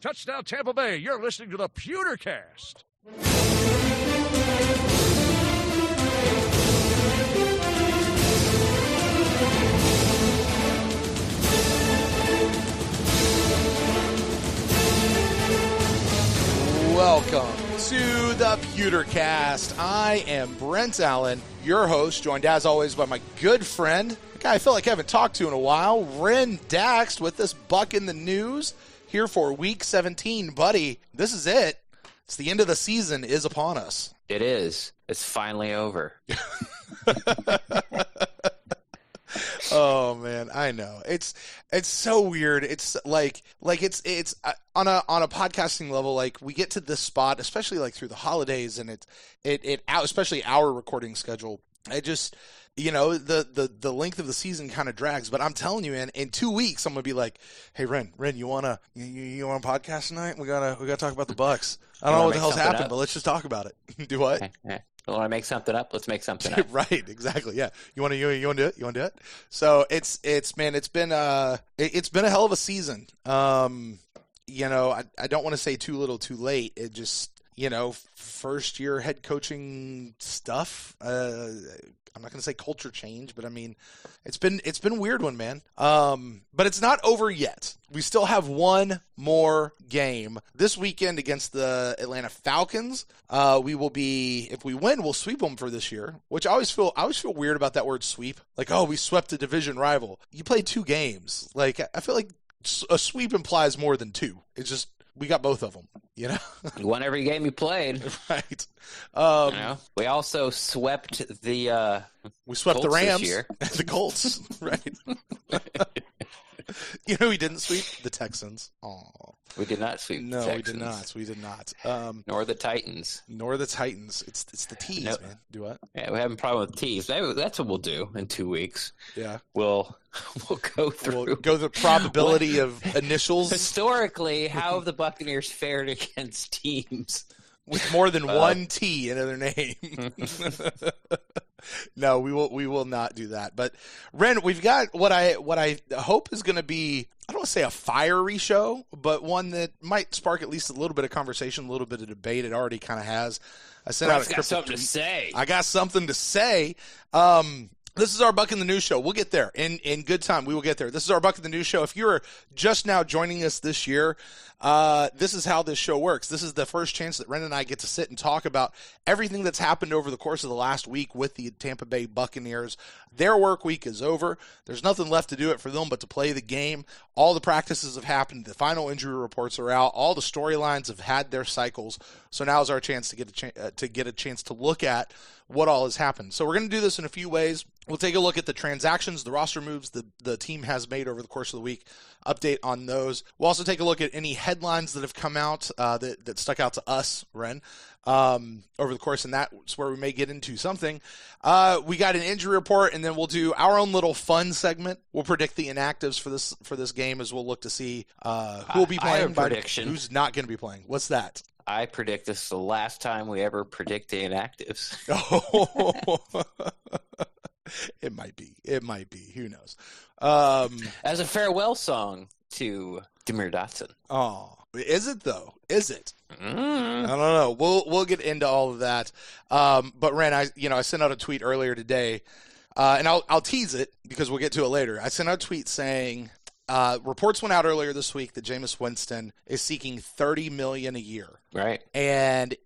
Touchdown Tampa Bay. You're listening to the Pewtercast. Welcome to the Pewtercast. I am Brent Allen, your host, joined as always by my good friend, a guy I feel like I haven't talked to in a while, Ren Daxt, with this Buc in the news. Here for Week 17. Buddy, this is it. It's the end of the season is upon us. It is. It's finally over. Oh man, I know. It's so weird. It's like it's on a podcasting level, like we get to this spot, especially like through the holidays, and it especially our recording schedule. I just, you know, the length of the season kind of drags, but I'm telling you, man, in 2 weeks I'm gonna be like, hey, Ren, you wanna podcast tonight? We gotta talk about the Bucs. I don't know what the hell's happened, but let's just talk about it. Do what? Okay. You want to make something up? Let's make something up. Right, exactly. Yeah, you want to do it? You want to do it? So it's been a hell of a season. You know, I don't want to say too little, too late. It just, you know, first year head coaching stuff. I'm not going to say culture change, but I mean, it's been a weird one, man. But it's not over yet. We still have one more game this weekend against the Atlanta Falcons. We will be, if we win, we'll sweep them for this year, which I always feel weird about that word sweep. Like, oh, we swept a division rival. You played 2 games. Like, I feel like a sweep implies more than 2. It's just, we got both of them, you know? You won every game you played. Right. You know, we also swept the Colts the Rams. This year. The Colts, right. You know, we didn't sweep the Texans. Oh, we did not sweep the Texans. No, we did not. Nor the Titans. It's the T's, nope. Man. Do what? Yeah, we have a problem with T's. That's what we'll do in 2 weeks. Yeah. We'll go through. We'll go the probability of initials. Historically, how have the Buccaneers fared against teams with more than one T in their name? No, we will not do that. But Ren, we've got what I hope is going to be, I don't want to say a fiery show, but one that might spark at least a little bit of conversation, a little bit of debate. It already kind of has. I sent out a got something to say. I got something to say. This is our Buc in the News show. We'll get there in good time. We will get there. This is our Buc in the News show. If you're just now joining us this year, this is how this show works. This is the first chance that Ren and I get to sit and talk about everything that's happened over the course of the last week with the Tampa Bay Buccaneers. Their work week is over. There's nothing left to do it for them but to play the game. All the practices have happened. The final injury reports are out. All the storylines have had their cycles. So now is our chance to get a chance to look at what all has happened. So we're going to do this in a few ways. We'll take a look at the transactions, the roster moves the team has made over the course of the week, update on those. We'll also take a look at any headlines that have come out that stuck out to us, Ren, over the course, and that's where we may get into something. We got an injury report, and then we'll do our own little fun segment. We'll predict the inactives for this game as we'll look to see who will be playing, I have a prediction. Who's not going to be playing. What's that? I predict this is the last time we ever predict the inactives. Oh. It might be. Who knows? As a farewell song to Demir Dotson. Oh, is it though? Is it? I don't know. We'll get into all of that. But Ren, I sent out a tweet earlier today, and I'll tease it because we'll get to it later. I sent out a tweet saying reports went out earlier this week that Jameis Winston is seeking $30 million a year. Right. And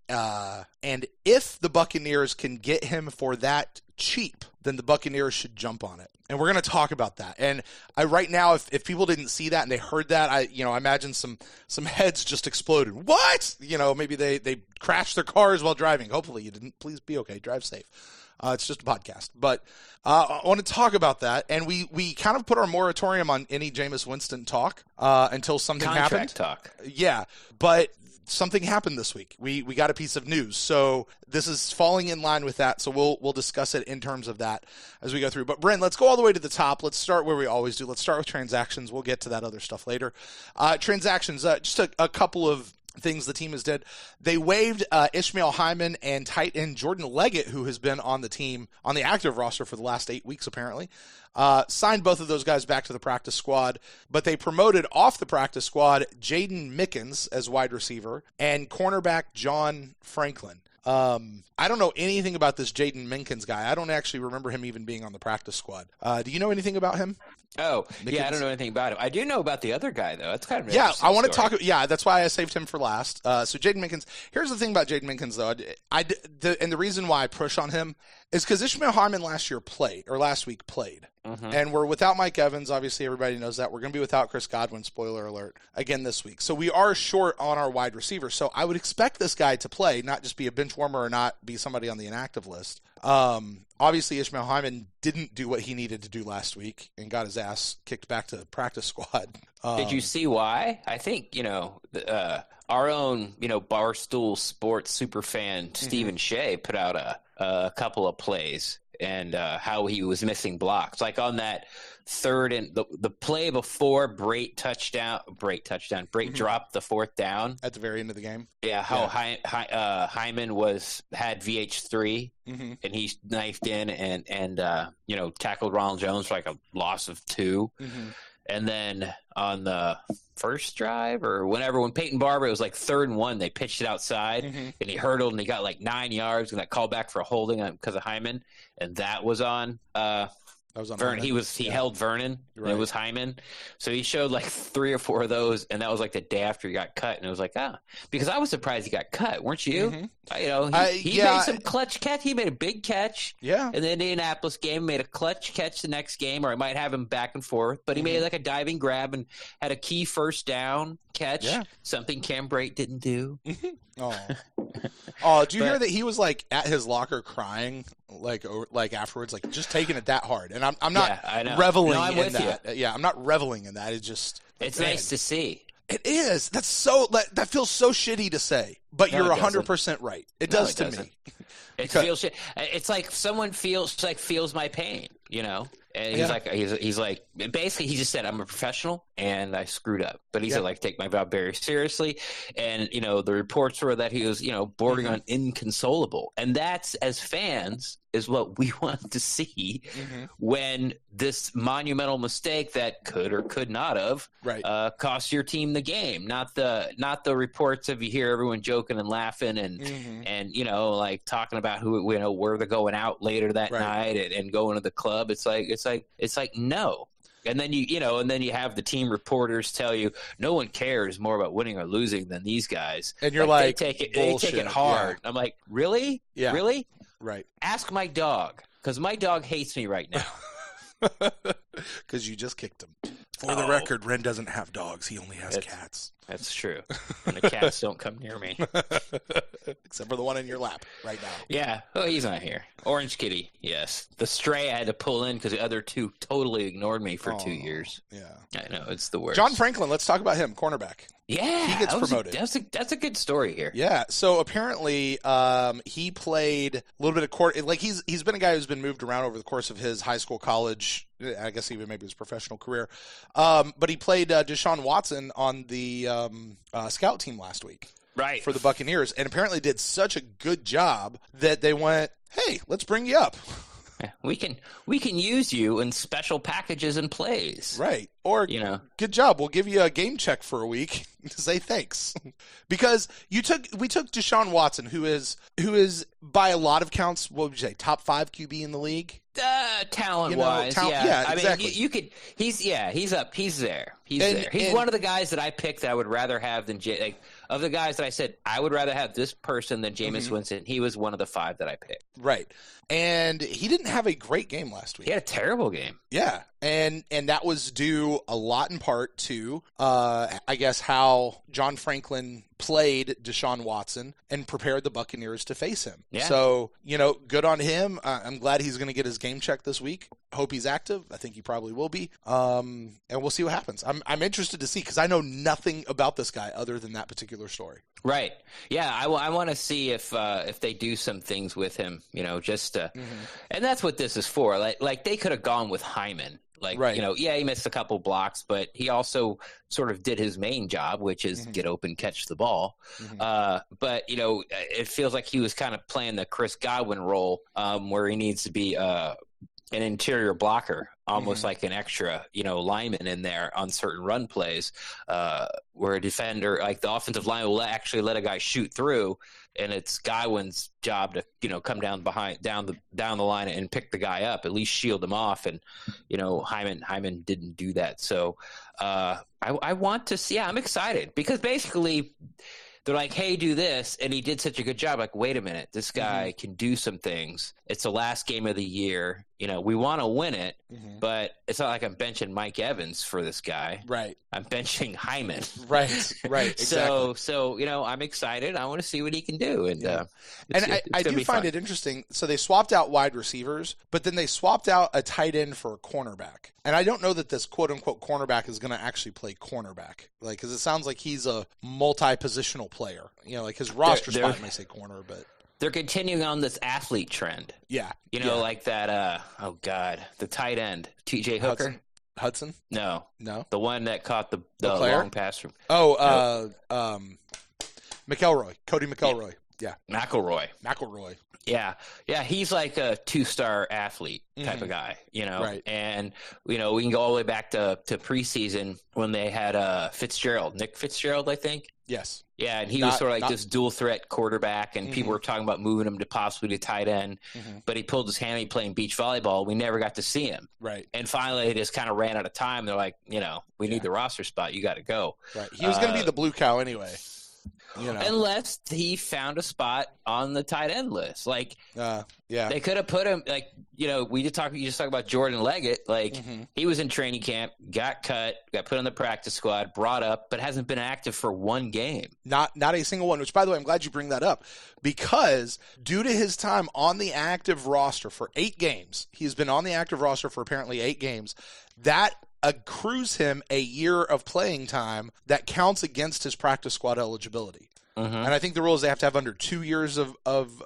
if the Buccaneers can get him for that cheap, then the Buccaneers should jump on it. And we're going to talk about that. And right now, if people didn't see that and they heard that, I imagine some heads just exploded. What? Maybe they crashed their cars while driving. Hopefully you didn't. Please be okay. Drive safe. It's just a podcast. But I want to talk about that. And we kind of put our moratorium on any Jameis Winston talk until something happened. Contract talk. Yeah. But something happened this week. We got a piece of news. So this is falling in line with that. So we'll discuss it in terms of that as we go through. But Brent, let's go all the way to the top. Let's start where we always do. Let's start with transactions. We'll get to that other stuff later. Transactions, just a couple of things the team has did. They waived Ishmael Hyman and tight end Jordan Leggett, who has been on the team, on the active roster for the last 8 weeks apparently. Signed both of those guys back to the practice squad, but they promoted off the practice squad Jaden Mickens as wide receiver and cornerback John Franklin. I don't know anything about this Jaden Minkins guy. I don't actually remember him even being on the practice squad. Do you know anything about him? Oh, Mickens? Yeah, I don't know anything about him. I do know about the other guy, though. That's kind of an I interesting want to story. talk. Yeah, that's why I saved him for last. So Jaden Minkins. Here's the thing about Jaden Minkins, though. And the reason why I push on him is because Ishmael Harmon last week played. Mm-hmm. And we're without Mike Evans. Obviously, everybody knows that. We're going to be without Chris Godwin, spoiler alert, again this week. So we are short on our wide receiver. So I would expect this guy to play, not just be a bench warmer or not be somebody on the inactive list. Obviously, Ishmael Hyman didn't do what he needed to do last week and got his ass kicked back to the practice squad. Did you see why? I think, our own, Barstool Sports superfan Stephen Shea put out a couple of plays and how he was missing blocks. Like on that third and the play before Brent dropped the fourth down. At the very end of the game? Yeah, Hyman had VH3 and he knifed in and tackled Ronald Jones for like a loss of 2. And then on the first drive or whenever, when Peyton Barber, it was like 3rd and 1, they pitched it outside and he hurdled and he got like 9 yards and got called back for a holding because of Hyman. And that was on That was on Vernon. He held Vernon. Right. And it was Hyman. So he showed like 3 or 4 of those, and that was like the day after he got cut. And it was like, because I was surprised he got cut, weren't you? He made some clutch catch. He made a big catch. Yeah. In the Indianapolis game, made a clutch catch the next game, or I might have him back and forth. But he made like a diving grab and had a key first down catch. Yeah. Something Cam Brate didn't do. Did you hear that he was like at his locker crying like afterwards, like just taking it that hard? And I'm not reveling in that. You. Yeah, I'm not reveling in that. It's nice to see. It is. That feels so shitty to say, but you're 100% right. It does to me. It feels shit. It's like someone feels my pain, And he's like, basically, he just said, I'm a professional and I screwed up. But he said, take my job very seriously. And, the reports were that he was, bordering on inconsolable. And that's, as fans, is what we want to see when this monumental mistake that could or could not have cost your team the game. Not the reports of you hear everyone joking and laughing and like talking about where they're going out later that night and going to the club. It's like no. And then you have the team reporters tell you no one cares more about winning or losing than these guys. And you're they take it hard. Yeah. I'm like, really? Yeah. Really? Right. Ask my dog, because my dog hates me right now. Because you just kicked him. For the record, Ren doesn't have dogs. He only has cats. That's true. And the cats don't come near me. Except for the one in your lap right now. Yeah. Oh, he's not here. Orange Kitty, yes. The stray I had to pull in because the other 2 totally ignored me for 2 years. Yeah. I know. It's the worst. John Franklin, let's talk about him, cornerback. Yeah. He gets promoted. That's a good story here. Yeah. So apparently he played a little bit of court. Like he's been a guy who's been moved around over the course of his high school, college, I guess even maybe his professional career. But he played Deshaun Watson on the scout team last week. Right. For the Buccaneers, and apparently did such a good job that they went, hey, let's bring you up. We can use you in special packages and plays. Right. Or, good job. We'll give you a game check for a week to say thanks. Because we took Deshaun Watson, who is by a lot of counts, what would you say, top 5 QB in the league? Talent-wise, yeah. Exactly. I mean, you could. He's up. He's there. He's one of the guys that I picked that I would rather have than of the guys that I said I would rather have this person than Jameis Winston. He was one of the 5 that I picked. Right. And he didn't have a great game last week. He had a terrible game. Yeah. And that was due a lot in part to, I guess, how John Franklin played Deshaun Watson and prepared the Buccaneers to face him. Yeah. So, good on him. I'm glad he's going to get his game check this week. Hope he's active. I think he probably will be. And we'll see what happens. I'm interested to see because I know nothing about this guy other than that particular story. Right. Yeah. I want to see if they do some things with him, and that's what this is for. Like they could have gone with Hyman. Like, Right. he missed a couple blocks, but he also sort of did his main job, which is get open, catch the ball. But, it feels like he was kind of playing the Chris Godwin role, where he needs to be an interior blocker, almost like an extra, lineman in there on certain run plays, where a defender, like the offensive line, will actually let a guy shoot through, and it's Godwin's job to, come down the line and pick the guy up, at least shield him off. And, Hyman didn't do that. So I want to see. I'm excited because basically they're like, hey, do this. And he did such a good job. Like, wait a minute, this guy can do some things. It's the last game of the year. We want to win it, but it's not like I'm benching Mike Evans for this guy. Right. I'm benching Hyman. Right. Exactly. So, I'm excited. I want to see what he can do. And, I do find it interesting. So they swapped out wide receivers, but then they swapped out a tight end for a cornerback. And I don't know that this quote unquote cornerback is going to actually play cornerback. Like, cause it sounds like he's a multi-positional player, like his roster spot may say corner, but they're continuing on this athlete trend. Yeah. Like that, the tight end, TJ Hooker. Hudson? No. The one that caught the long pass from. McElroy. Cody McElroy. Yeah. McElroy. Yeah. He's like a 2-star athlete type of guy, Right. And, we can go all the way back to preseason when they had Nick Fitzgerald, I think. Yes. Yeah, and he was sort of like this dual threat quarterback, and people were talking about moving him to possibly to tight end, but he pulled his hammy playing beach volleyball. We never got to see him. Right. And finally, he just kind of ran out of time. They're like, we need the roster spot. You got to go. Right. He was going to be the blue cow anyway. Unless he found a spot on the tight end list. Like, they could have put him, like, you just talk about Jordan Leggett. Like, he was in training camp, got cut, got put on the practice squad, brought up, but hasn't been active for one game. Not a single one, which, by the way, I'm glad you bring that up, because due to his time on the active roster for 8 games, he's been on the active roster for apparently 8 games, that accrues him a year of playing time that counts against his practice squad eligibility. And I think the rule is they have to have under 2 years of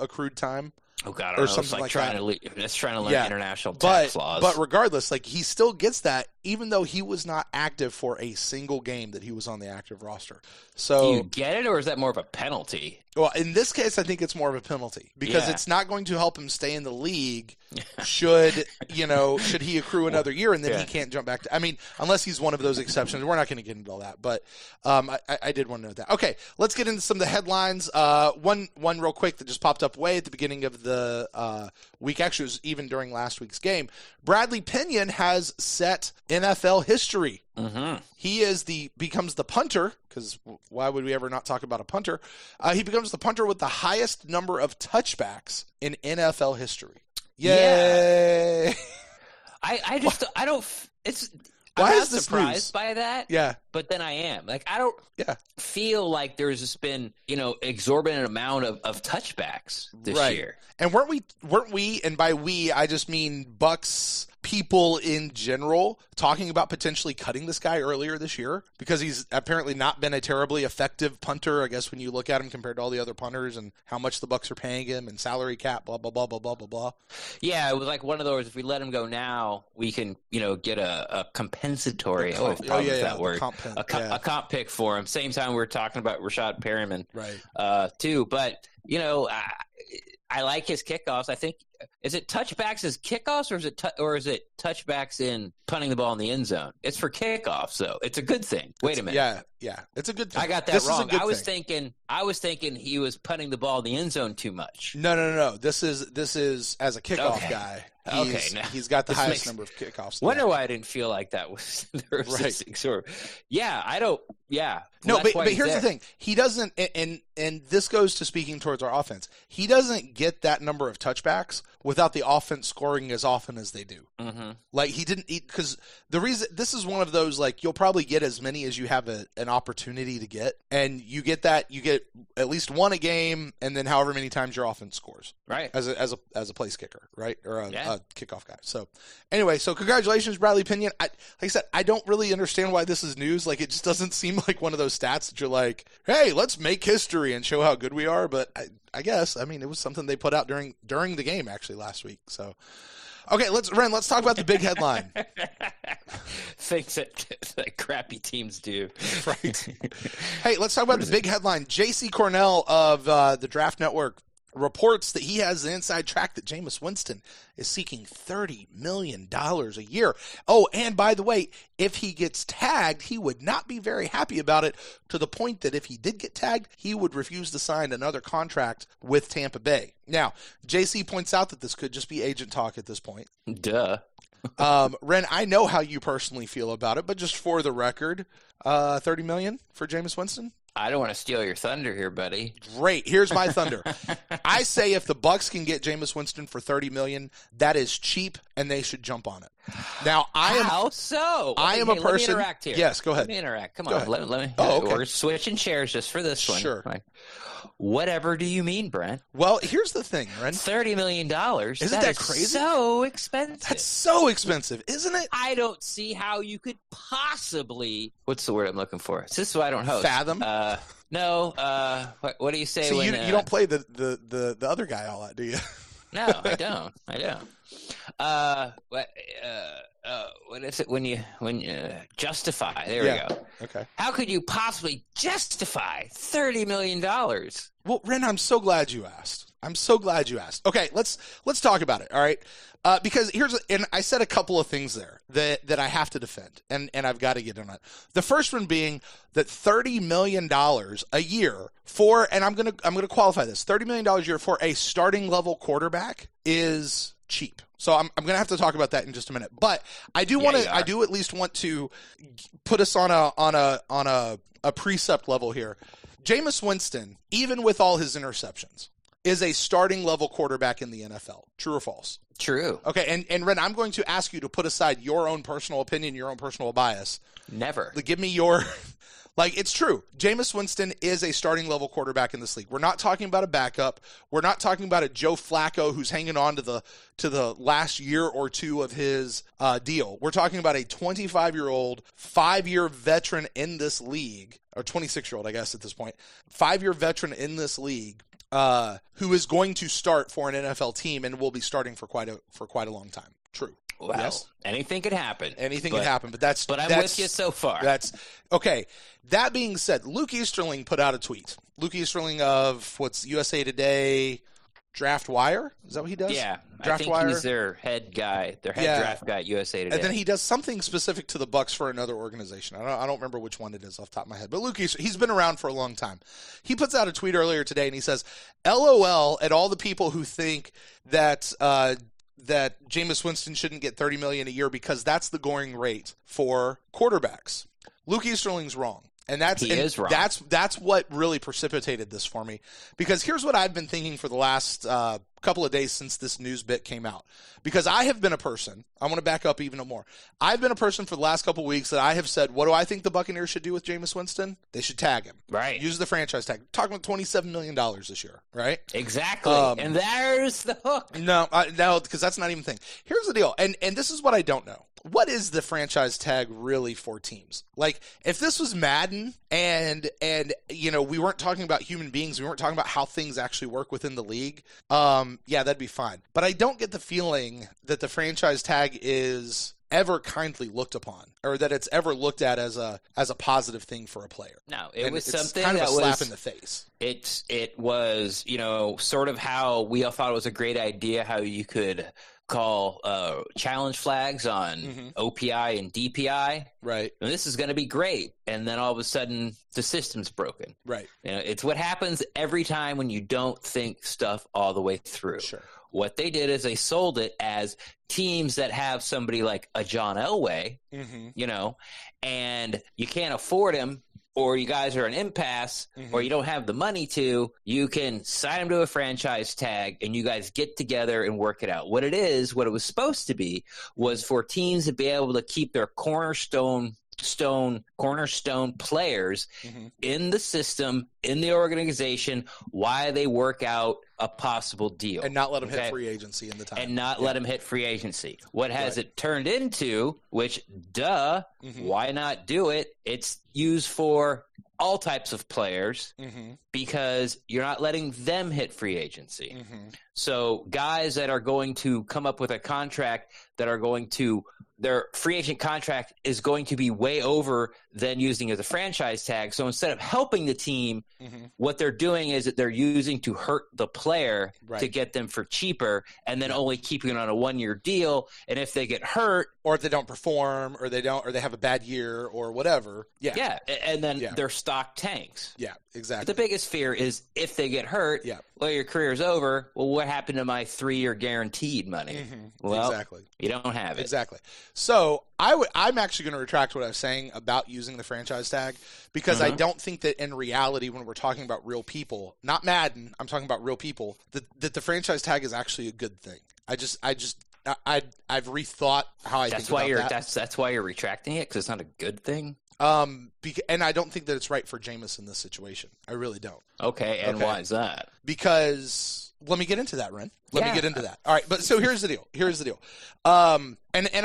accrued time. Oh God, or something like trying that. That's trying to learn international tax laws. But regardless, like, he still gets that, even though he was not active for a single game that he was on the active roster. So, do you get it, or is that more of a penalty? Well, in this case, I think it's more of a penalty because it's not going to help him stay in the league. Should he accrue another year and then he can't jump back to? I mean, unless he's one of those exceptions, we're not going to get into all that. But I did want to know that. Okay, let's get into some of the headlines. One real quick that just popped up way at the beginning of the week. Actually, it was even during last week's game. Bradley Pinion has set NFL history. He becomes the punter, because why would we ever not talk about a punter? He becomes the punter with the highest number of touchbacks in NFL history. Yay! Yeah. I don't. Why I'm is not this surprised news? by that. Yeah. But then I am. Like, I don't feel like there's just been, exorbitant amount of touchbacks this year. And weren't we, and by we, I just mean Bucs people in general, talking about potentially cutting this guy earlier this year because he's apparently not been a terribly effective punter, I guess, when you look at him compared to all the other punters and how much the Bucs are paying him and salary cap, blah, blah, blah, blah, blah, blah, blah. Yeah, it was like one of those, if we let him go now, we can, get a compensatory, that word, a comp pick for him. Same time we were talking about Rashad Perriman, too. But, I like his kickoffs. I think, is it touchbacks as kickoffs, or is it touchbacks in punting the ball in the end zone? It's for kickoffs, so it's a good thing. Wait a minute. Yeah, it's a good thing. I got that wrong. I was thinking he was punting the ball in the end zone too much. No. This is as a kickoff guy. He's got the highest number of kickoffs. Wonder why I didn't feel like that was I don't. Yeah. No, but here's the thing. He doesn't, and this goes to speaking towards our offense. He doesn't get that number of touchbacks without the offense scoring as often as they do. Like, he didn't, because the reason, this is one of those, like, you'll probably get as many as you have an opportunity to get, and you get at least one a game, and then however many times your offense scores. Right. As a place kicker, right? Or a kickoff guy. So anyway, congratulations, Bradley Pinion. Like I said, I don't really understand why this is news. Like, it just doesn't seem like one of those stats that you're like, hey, let's make history and show how good we are. But I guess, it was something they put out during the game actually last week. So, Okay, let's talk about the big headline. Things that crappy teams do. Right. Hey, let's talk about the big headline. J.C. Cornell of the Draft Network reports that he has an inside track that Jameis Winston is seeking $30 million a year. Oh, and by the way, if he gets tagged, he would not be very happy about it, to the point that if he did get tagged, he would refuse to sign another contract with Tampa Bay. Now, JC points out that this could just be agent talk at this point. Duh. Ren, I know how you personally feel about it, but just for the record, $30 million for Jameis Winston? I don't want to steal your thunder here, buddy. Great. Here's my thunder. I say if the Bucs can get Jameis Winston for $30 million, that is cheap, and they should jump on it. Now, How so? I am a person. Let me interact here. Yes, go ahead. Let me interact. Come Go on. ahead. Let me. Oh, okay. We're switching chairs just for this one. Sure. Like, whatever do you mean, Brent? Well, here's the thing, Ren. $30 million. Isn't that crazy? So expensive. That's so expensive, isn't it? I don't see how you could possibly. What's the word I'm looking for? This is why I don't host. Fathom? No. What do you say See, when you don't play the other guy all that, do you? No, I don't. What is it when you justify? There we go. Okay. How could you possibly justify $30 million? Well, Ren, I'm so glad you asked. Okay, let's talk about it. All right, because and I said a couple of things there that I have to defend, and I've got to get on it. The first one being that $30 million a year for, and I'm gonna qualify this, $30 million a year for a starting level quarterback is cheap. So I'm going to have to talk about that in just a minute. But I do at least want to put us on a precept level here. Jameis Winston, even with all his interceptions, is a starting level quarterback in the NFL. True or false? True. Okay, and Ren, I'm going to ask you to put aside your own personal opinion, your own personal bias. Never. Give me your... it's true. Jameis Winston is a starting level quarterback in this league. We're not talking about a backup. We're not talking about a Joe Flacco who's hanging on to the last year or two of his deal. We're talking about a 25-year-old, 5-year veteran in this league, or 26-year-old, I guess, at this point, 5-year veteran in this league, who is going to start for an NFL team and will be starting for quite a long time. True. Well, yes. Anything could happen. But I'm with you so far. That's okay. That being said, Luke Easterling put out a tweet. Luke Easterling of what's USA Today Draft Wire? Is that what he does? Yeah, Draft I think Wire. He's their head guy, draft guy at USA Today. And then he does something specific to the Bucs for another organization. I don't remember which one it is off the top of my head. But Luke Easterling, he's been around for a long time. He puts out a tweet earlier today, and he says, "LOL at all the people who think that Jameis Winston shouldn't get $30 million a year because that's the going rate for quarterbacks." Luke Easterling's wrong. And he is wrong. That's what really precipitated this for me. Because here's what I've been thinking for the last couple of days since this news bit came out. Because I have been a person, I want to back up even more. I've been a person for the last couple of weeks that I have said, what do I think the Buccaneers should do with Jameis Winston? They should tag him. Right. Use the franchise tag. Talking about $27 million this year, right? Exactly. And there's the hook. No, because that's not even the thing. Here's the deal. And this is what I don't know. What is the franchise tag really for teams? Like, if this was Madden and we weren't talking about human beings, we weren't talking about how things actually work within the league, yeah, that'd be fine. But I don't get the feeling that the franchise tag is ever kindly looked upon, or that it's ever looked at as a positive thing for a player. No, it was something kind of that a slap was in the face. It was, sort of how we all thought it was a great idea how you could call challenge flags on OPI and DPI. Right. And this is going to be great. And then all of a sudden the system's broken. Right. It's what happens every time when you don't think stuff all the way through. Sure. What they did is they sold it as teams that have somebody like a John Elway, and you can't afford him, or you guys are an impasse, or you don't have the money to, you can sign him to a franchise tag and you guys get together and work it out. What it was supposed to be, was for teams to be able to keep their cornerstone cornerstone players in the system, in the organization, while they work out a possible deal. And not let them hit free agency in the time. And not let them hit free agency. What has it turned into, which, why not do it? It's used for all types of players because you're not letting them hit free agency. So guys that are going to come up with a contract that are going to – their free agent contract is going to be way over than using as a franchise tag. So instead of helping the team, what they're doing is that they're using to hurt the player to get them for cheaper, and then only keeping it on a 1-year deal. And if they get hurt, or if they don't perform, or they have a bad year, or whatever, and then their stock tanks. Yeah, exactly. The biggest fear is if they get hurt, well, your career's over. Well, what happened to my 3-year guaranteed money? Well, exactly. You don't have it. Exactly. So I'm actually going to retract what I was saying about using the franchise tag, because I don't think that in reality, when we're talking about real people, not Madden, I'm talking about real people, that the franchise tag is actually a good thing. I've rethought how I think about that. That's why you're retracting it, because it's not a good thing? And I don't think that it's right for Jameis in this situation. I really don't. Okay, and why is that? Because let me get into that, Ren. Let me get into that. All right, but so here's the deal. And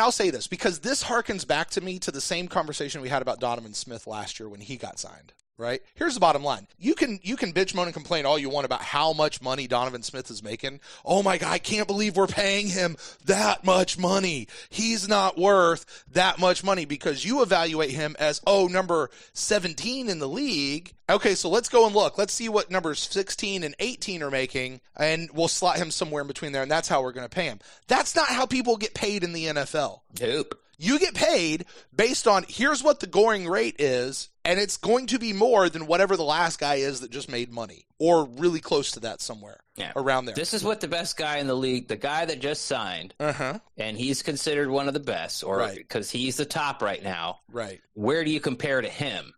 I'll say this, because this harkens back to the same conversation we had about Donovan Smith last year when he got signed. Right? Here's the bottom line. You can bitch, moan, and complain all you want about how much money Donovan Smith is making. Oh my God, I can't believe we're paying him that much money. He's not worth that much money, because you evaluate him as, number 17 in the league. Okay, so let's go and look. Let's see what numbers 16 and 18 are making, and we'll slot him somewhere in between there, and that's how we're going to pay him. That's not how people get paid in the NFL. Nope. You get paid based on, here's what the going rate is, and it's going to be more than whatever the last guy is that just made money, or really close to that somewhere around there. This is what the best guy in the league, the guy that just signed, and he's considered one of the best, or because he's the top right now. Right. Where do you compare to him?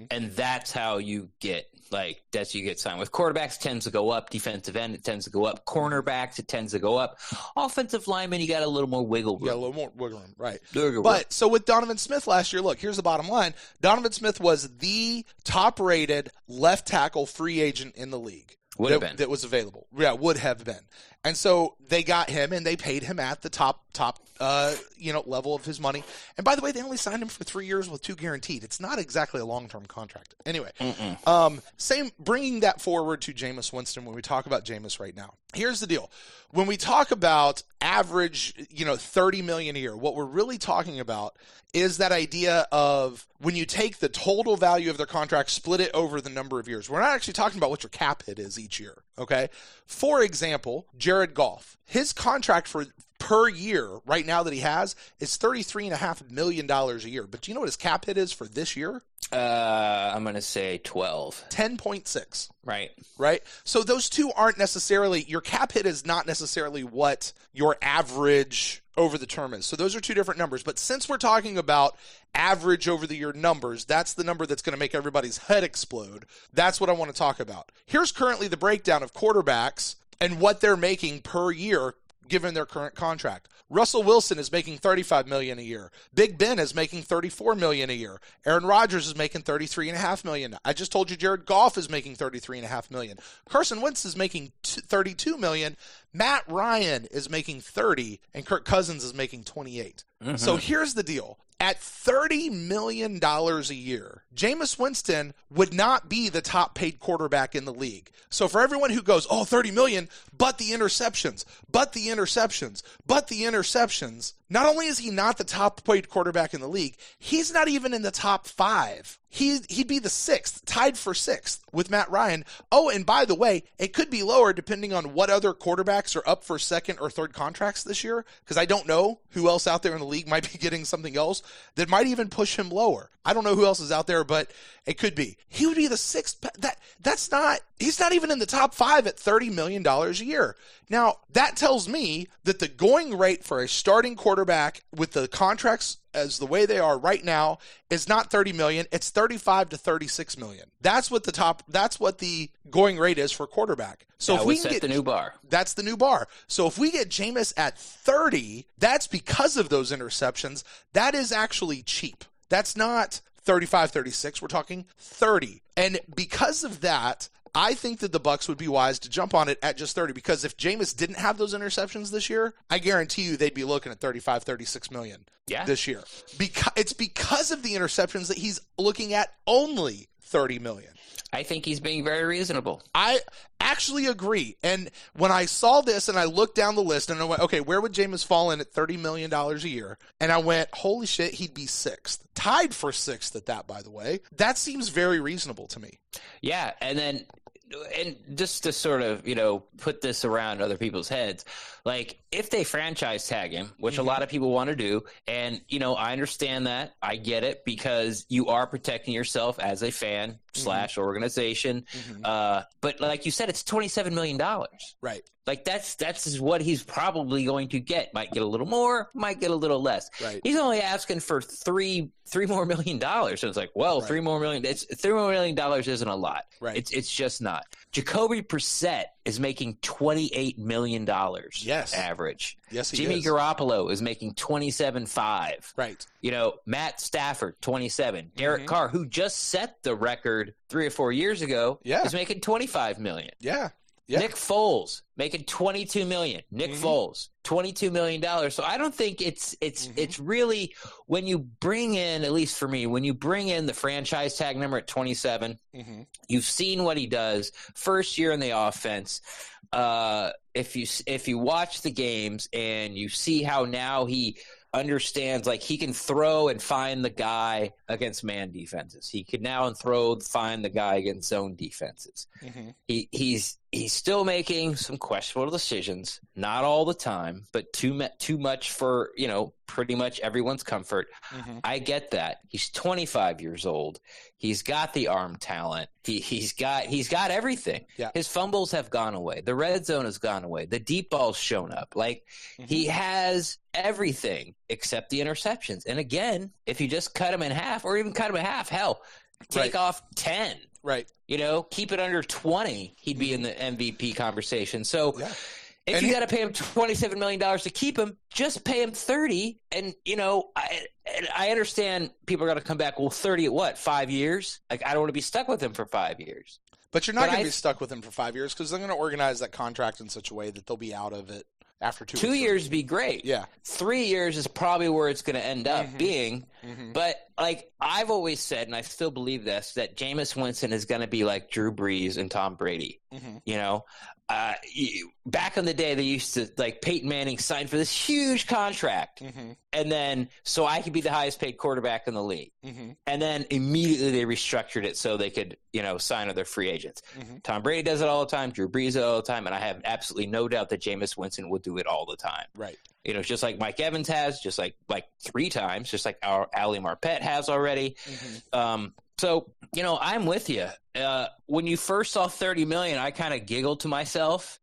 And that's how you get signed. With quarterbacks, it tends to go up. Defensive end, it tends to go up. Cornerbacks, it tends to go up. Offensive linemen, you got a little more wiggle room. Yeah, a little more wiggle room, right. But so with Donovan Smith last year, look, here's the bottom line. Donovan Smith was the top-rated left tackle free agent in the league. That was available. Yeah, would have been. And so they got him, and they paid him at the top level of his money. And by the way, they only signed him for 3 years with 2 guaranteed. It's not exactly a long-term contract. Anyway, bringing that forward to Jameis Winston when we talk about Jameis right now. Here's the deal. When we talk about average, $30 million a year, what we're really talking about is that idea of when you take the total value of their contract, split it over the number of years. We're not actually talking about what your cap hit is each year, okay? For example, Jared Goff, his contract per year right now that he has is $33.5 million a year. But do you know what his cap hit is for this year? I'm going to say 12. 10.6. Right. So those two aren't necessarily, your cap hit is not necessarily what your average over the term is. So those are two different numbers. But since we're talking about average over the year numbers, that's the number that's going to make everybody's head explode. That's what I want to talk about. Here's currently the breakdown of quarterbacks and what they're making per year given their current contract. Russell Wilson is making $35 million a year. Big Ben is making $34 million a year. Aaron Rodgers is making $33.5 million. I just told you Jared Goff is making $33.5 million. Carson Wentz is making $32 million. Matt Ryan is making $30, and Kirk Cousins is making $28. So here's the deal. At $30 million a year, Jameis Winston would not be the top paid quarterback in the league. So for everyone who goes, $30 million, but the interceptions, not only is he not the top paid quarterback in the league, he's not even in the top 5. He'd be the 6th, tied for 6th with Matt Ryan. Oh, and by the way, it could be lower depending on what other quarterbacks are up for 2nd or 3rd contracts this year, because I don't know who else out there in the league might be getting something else that might even push him lower. I don't know who else is out there, but it could be. He would be the 6th. He's not even in the top 5 at $30 million a year. Now, that tells me that the going rate for a starting quarterback with the contracts as the way they are right now is not $30 million, it's $35 to $36 million. That's what the going rate is for quarterback. So if we set the new bar. That's the new bar. So if we get Jameis at 30, that's because of those interceptions. That is actually cheap. That's not 35, 36. We're talking 30. And because of that, I think that the Bucs would be wise to jump on it at just 30, because if Jameis didn't have those interceptions this year, I guarantee you they'd be looking at 35, 36 million this year. It's because of the interceptions that he's looking at only 30 million. I think he's being very reasonable. I actually agree. And when I saw this and I looked down the list and I went, okay, where would Jameis fall in at $30 million a year? And I went, holy shit, he'd be sixth. Tied for sixth at that, by the way. That seems very reasonable to me. Yeah, and just to sort of, put this around other people's heads, like if they franchise tag him, which a lot of people want to do, and, I understand that. I get it, because you are protecting yourself as a fan / organization. But like you said, it's $27 million. Right. Like that's what he's probably going to get. Might get a little more, might get a little less. Right. He's only asking for $3 more million. So it's like, well, right. $3 more million. $3 more million isn't a lot. Right. It's just not. Jacoby Brissett is making $28 million. Yes. Average. Yes, he Jimmy is. Garoppolo is making $27.5. Right. Matt Stafford, $27. Derek Carr, who just set the record 3 or 4 years ago, is making $25 million. Yeah. Nick Foles making $22 million. Nick Foles, $22 million. So I don't think it's really, when you bring in, at least for me, when you bring in the franchise tag number at 27, you've seen what he does first year in the offense. If you watch the games and you see how now he understands, like, he can throw and find the guy against man defenses. He can now find the guy against zone defenses. He's still making some questionable decisions, not all the time, but too much for, pretty much everyone's comfort. I get that. He's 25 years old. He's got the arm talent. He's got everything. Yeah. His fumbles have gone away. The red zone has gone away. The deep ball's shown up. Like, he has everything except the interceptions. And again, if you just cut him in half, or even cut him in half, hell, take off 10. Right. Keep it under 20, he'd be in the MVP conversation. So if And you got to pay him $27 million to keep him, just pay him 30. And, I understand people are going to come back. Well, 30 at what? 5 years? Like, I don't want to be stuck with him for 5 years. But you're not going to be stuck with him for 5 years, because they're going to organize that contract in such a way that they'll be out of it after 2 years. Would be great. Yeah. 3 years is probably where it's going to end up being. But, like, I've always said, and I still believe this, that Jameis Winston is going to be like Drew Brees and Tom Brady. Back in the day, they used to, like, Peyton Manning signed for this huge contract, and then so I could be the highest paid quarterback in the league, and then immediately they restructured it so they could, sign other free agents. Tom Brady does it all the time, Drew Brees does it all the time, and I have absolutely no doubt that Jameis Winston will do it all the time. Right. Just like Mike Evans has, just like 3 times, just like our Ali Marpet has already. So, I'm with you. When you first saw $30 million, I kind of giggled to myself,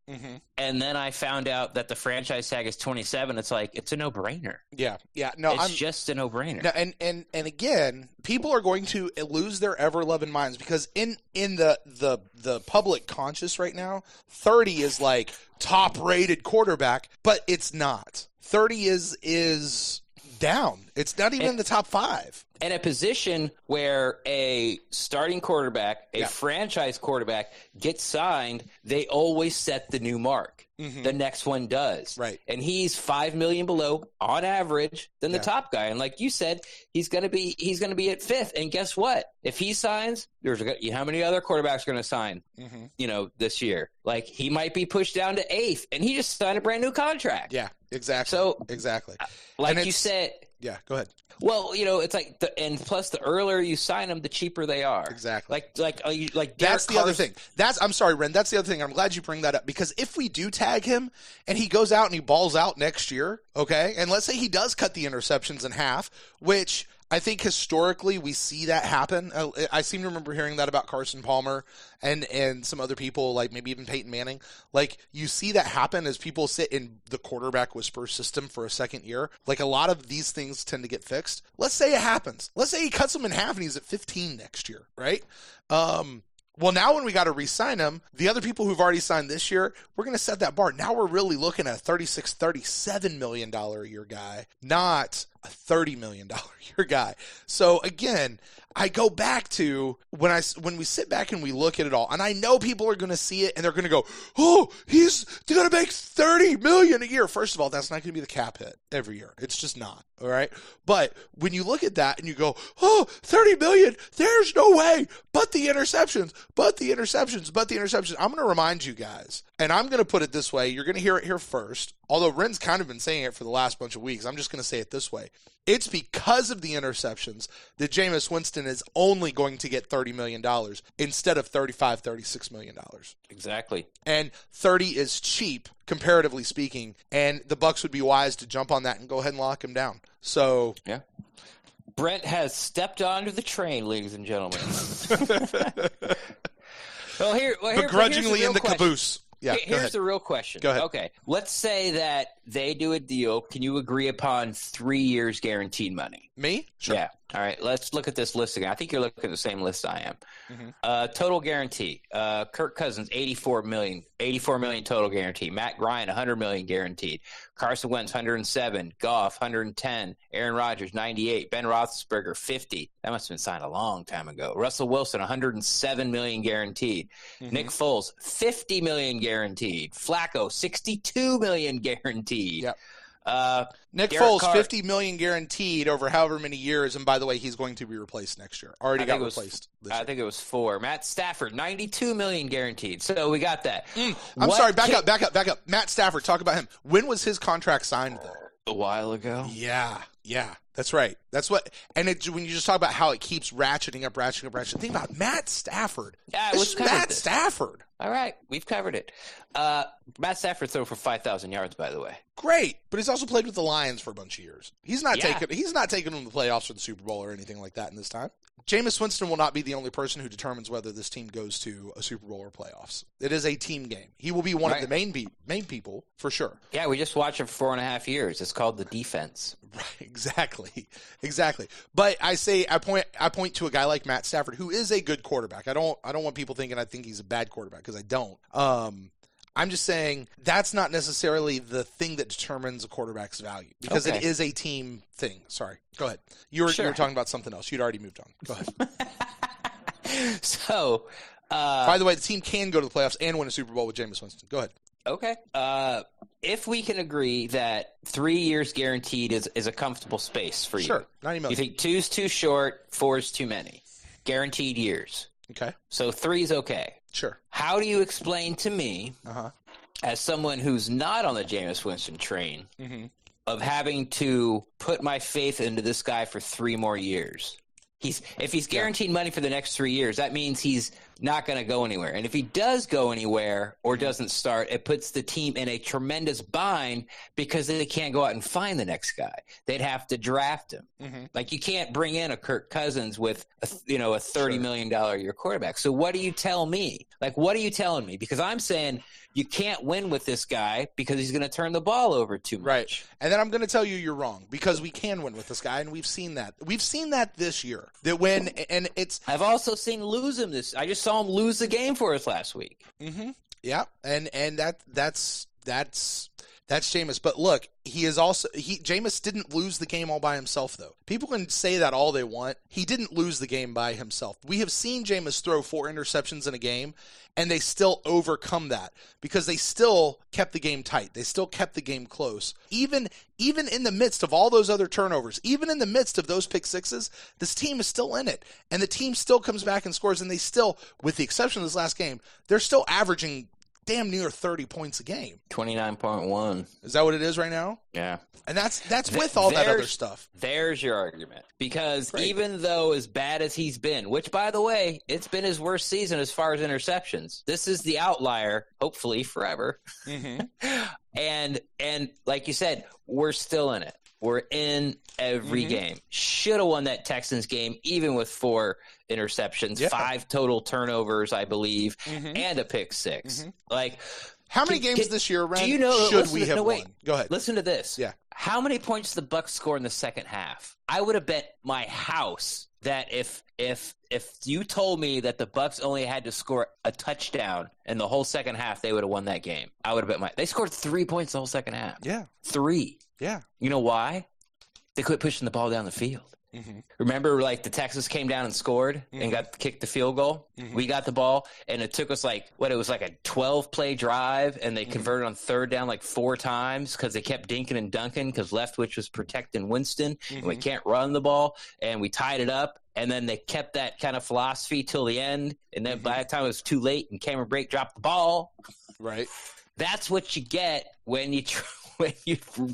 and then I found out that the franchise tag is 27. It's like, it's a no-brainer. Yeah. No, it's just a no-brainer. No, and again, people are going to lose their ever-loving minds, because in the public conscious right now, 30 is like top-rated quarterback, but it's not. 30 is down. It's not even in the top 5. And a position where a starting quarterback, a franchise quarterback, gets signed, they always set the new mark. The next one does. Right. And he's $5 million below, on average, than the top guy. And like you said, he's gonna be at 5th. And guess what? If he signs, how many other quarterbacks are gonna sign? This year. Like, he might be pushed down to 8th, and he just signed a brand new contract. Yeah, exactly. So exactly. Like you said. Yeah, go ahead. Well, it's like and plus the earlier you sign them, the cheaper they are. Exactly. Like that's the other thing. I'm sorry, Ren. That's the other thing. I'm glad you bring that up, because if we do tag him and he goes out and he balls out next year, okay, and let's say he does cut the interceptions in half, which I think historically we see that happen. I seem to remember hearing that about Carson Palmer and some other people, like maybe even Peyton Manning. Like, you see that happen as people sit in the quarterback whisper system for a second year. Like, a lot of these things tend to get fixed. Let's say it happens. Let's say he cuts them in half and he's at 15 next year, right? Well, now when we got to re-sign him, the other people who've already signed this year, we're going to set that bar. Now we're really looking at a $36, $37 million a year guy, not a $30 million a year guy. So again, I go back to when we sit back and we look at it all, and I know people are going to see it and they're going to go, "Oh, he's going to make $30 million a year." First of all, that's not going to be the cap hit every year. It's just not. All right. But when you look at that and you go, "Oh, $30 million, there's no way." But the interceptions. I'm going to remind you guys, and I'm going to put it this way. You're going to hear it here first. Although Ren's kind of been saying it for the last bunch of weeks, I'm just going to say it this way. It's because of the interceptions that Jameis Winston is only going to get $30 million instead of $35, $36 million. Exactly. And 30 is cheap, comparatively speaking, and the Bucs would be wise to jump on that and go ahead and lock him down. So, yeah. Brent has stepped onto the train, ladies and gentlemen. Begrudgingly in the caboose. Yeah, here's the real question. Go ahead. Okay, let's say that they do a deal. Can you agree upon 3 years guaranteed money? Me? Sure. Yeah. All right, let's look at this list again. I think you're looking at the same list I am. Mm-hmm. Total guarantee. Kirk Cousins, $84 million total guarantee. Matt Ryan, $100 million guaranteed. Carson Wentz, $107. Goff, $110. Aaron Rodgers, $98. Ben Roethlisberger, $50. That must have been signed a long time ago. Russell Wilson, $107 million guaranteed. Mm-hmm. Nick Foles, $50 million guaranteed. Flacco, $62 million guaranteed. Yep. Nick Foles, $50 million guaranteed over however many years, and by the way, he's going to be replaced next year. Already got replaced this year. I think it was 4. Matt Stafford, $92 million guaranteed. So we got that. I'm sorry, back up. Matt Stafford, talk about him. When was his contract signed, though? A while ago. Yeah, that's right. That's what, and when you just talk about how it keeps ratcheting up. Think about Matt Stafford. Yeah, this is Matt Stafford. All right, we've covered it. Matt Stafford threw for 5,000 yards, by the way. Great, but he's also played with the Lions for a bunch of years. He's not taking them to the playoffs or the Super Bowl or anything like that in this time. Jameis Winston will not be the only person who determines whether this team goes to a Super Bowl or playoffs. It is a team game. He will be one of the main people for sure. Yeah, we just watched it for 4.5 years. It's called the defense. Right, exactly. But I point to a guy like Matt Stafford, who is a good quarterback. I don't want people thinking I think he's a bad quarterback, because I don't. I'm just saying that's not necessarily the thing that determines a quarterback's value, because it is a team thing. Sorry. Go ahead. You were talking about something else. You'd already moved on. Go ahead. So, by the way, the team can go to the playoffs and win a Super Bowl with Jameis Winston. Go ahead. Okay. If we can agree that 3 years guaranteed is a comfortable space for you. Sure. $90 million. You think 2's too short, 4's too many. Guaranteed years. Okay. So 3's okay. Sure. How do you explain to me, as someone who's not on the Jameis Winston train, of having to put my faith into this guy for 3 more years? If he's guaranteed money for the next 3 years, that means he's not going to go anywhere. And if he does go anywhere or doesn't start, it puts the team in a tremendous bind, because they can't go out and find the next guy. They'd have to draft him. Like, you can't bring in a Kirk Cousins with a $30 million a year quarterback. So what do you tell me? Like, what are you telling me? Because I'm saying you can't win with this guy because he's going to turn the ball over too much. Right. And then I'm going to tell you you're wrong, because we can win with this guy, and we've seen that. We've seen that this year. I've also seen lose him I just saw him lose the game for us last week. Yeah. And that's Jameis. But look, Jameis didn't lose the game all by himself, though. People can say that all they want. He didn't lose the game by himself. We have seen Jameis throw 4 interceptions in a game, and they still overcome that because they still kept the game tight. They still kept the game close. Even in the midst of all those other turnovers, even in the midst of those pick sixes, this team is still in it. And the team still comes back and scores, and they still, with the exception of this last game, they're still averaging damn near 30 points a game. 29.1. Is that what it is right now? Yeah. And that's with all that other stuff. There's your argument. Because even though as bad as he's been, which, by the way, it's been his worst season as far as interceptions. This is the outlier, hopefully forever. And like you said, we're still in it. We're in every game. Should have won that Texans game, even with 4 interceptions, 5 total turnovers, I believe, and a pick 6. Like, how many games this year, Ren, should we have won? Go ahead. Listen to this. Yeah. How many points did the Bucs score in the second half? I would have bet my house that if you told me that the Bucs only had to score a touchdown in the whole second half, they would have won that game. I would have bet they scored 3 points the whole second half. Yeah. 3. Yeah. You know why? They quit pushing the ball down the field. Mm-hmm. Remember, like, the Texans came down and scored and kicked the field goal? Mm-hmm. We got the ball, and it took us it was like a 12-play drive, and they converted on third down like 4 times because they kept dinking and dunking because Leftwich was protecting Winston, and we can't run the ball, and we tied it up, and then they kept that kind of philosophy till the end, and then by the time it was too late and Cameron Brate dropped the ball. Right. That's what you get when you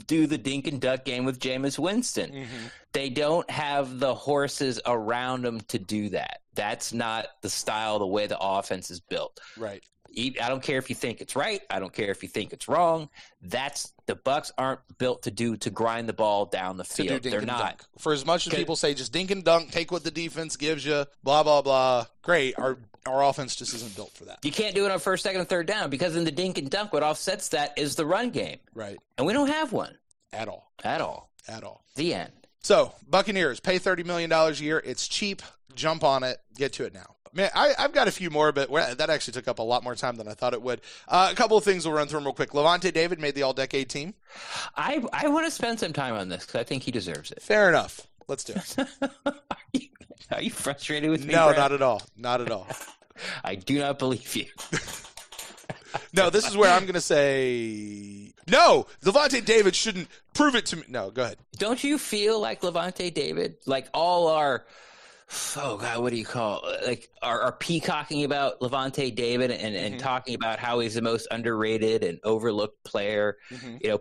do the dink and duck game with Jameis Winston. Mm-hmm. They don't have the horses around them to do that. That's not the style, the way the offense is built. Right. I don't care if you think it's right. I don't care if you think it's wrong. The Bucs aren't built to grind the ball down the field. They're not. Dunk. For as much as people say just dink and dunk, take what the defense gives you, blah, blah, blah. Great. Our offense just isn't built for that. You can't do it on first, second, and third down because in the dink and dunk, what offsets that is the run game. Right. And we don't have one. At all. At all. At all. The end. So, Buccaneers, pay $30 million a year. It's cheap. Jump on it. Get to it now. Man, I've got a few more, but that actually took up a lot more time than I thought it would. A couple of things we'll run through them real quick. Levante David made the All-Decade team. I want to spend some time on this because I think he deserves it. Fair enough. Let's do it. Are you frustrated with me, No, Brent? not at all. Not at all. I do not believe you. No, this is where I'm going to say, no, Levante David shouldn't prove it to me. No, go ahead. Don't you feel like Levante David, like all our, oh God, what do you call it? Like are peacocking about Levante David and talking about how he's the most underrated and overlooked player,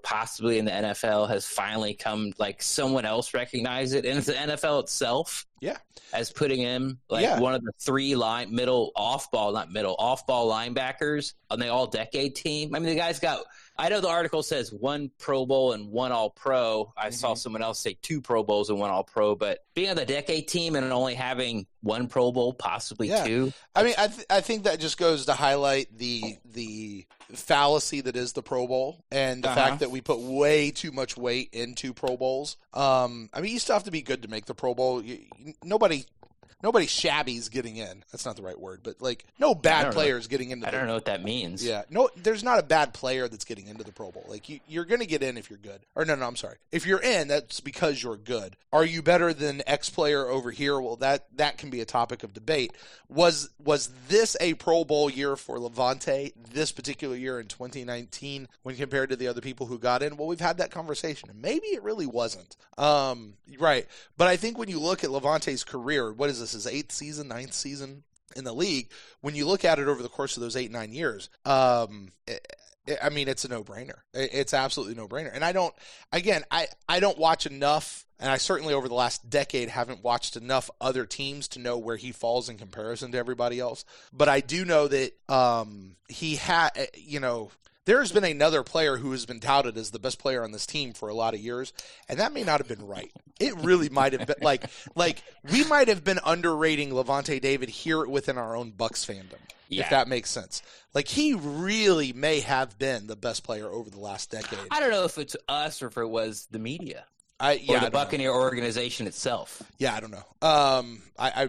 possibly in the NFL has finally come, like someone else recognize it. And it's the NFL itself. Yeah. As putting him one of the 3 off-ball linebackers on the all-decade team. I mean, the guy's got – I know the article says 1 Pro Bowl and 1 All-Pro. I saw someone else say 2 Pro Bowls and 1 All-Pro. But being on the decade team and only having 1 Pro Bowl, possibly 2. I mean, I think that just goes to highlight the fallacy that is the Pro Bowl and the fact that we put way too much weight into Pro Bowls. I mean, you still have to be good to make the Pro Bowl. Nobody shabby's getting in. That's not the right word, but no bad players getting into. I don't know what that means. Yeah, no, there's not a bad player that's getting into the Pro Bowl. Like you're going to get in if you're good. Or no, I'm sorry. If you're in, that's because you're good. Are you better than X player over here? Well, that can be a topic of debate. Was this a Pro Bowl year for Levante this particular year in 2019 when compared to the other people who got in? Well, we've had that conversation, and maybe it really wasn't. Right, but I think when you look at Levante's career, what is this? His 8th season, 9th season in the league. When you look at it over the course of those 8-9 years, I mean, it's a no-brainer. It's absolutely a no-brainer. And I don't watch enough, and I certainly over the last decade haven't watched enough other teams to know where he falls in comparison to everybody else. But I do know that he had, there has been another player who has been touted as the best player on this team for a lot of years, and that may not have been right. It really might have been like we might have been underrating Levante David here within our own Bucs fandom, if that makes sense. Like he really may have been the best player over the last decade. I don't know if it's us or if it was the media. Or the Buccaneer organization itself. Yeah, I don't know. I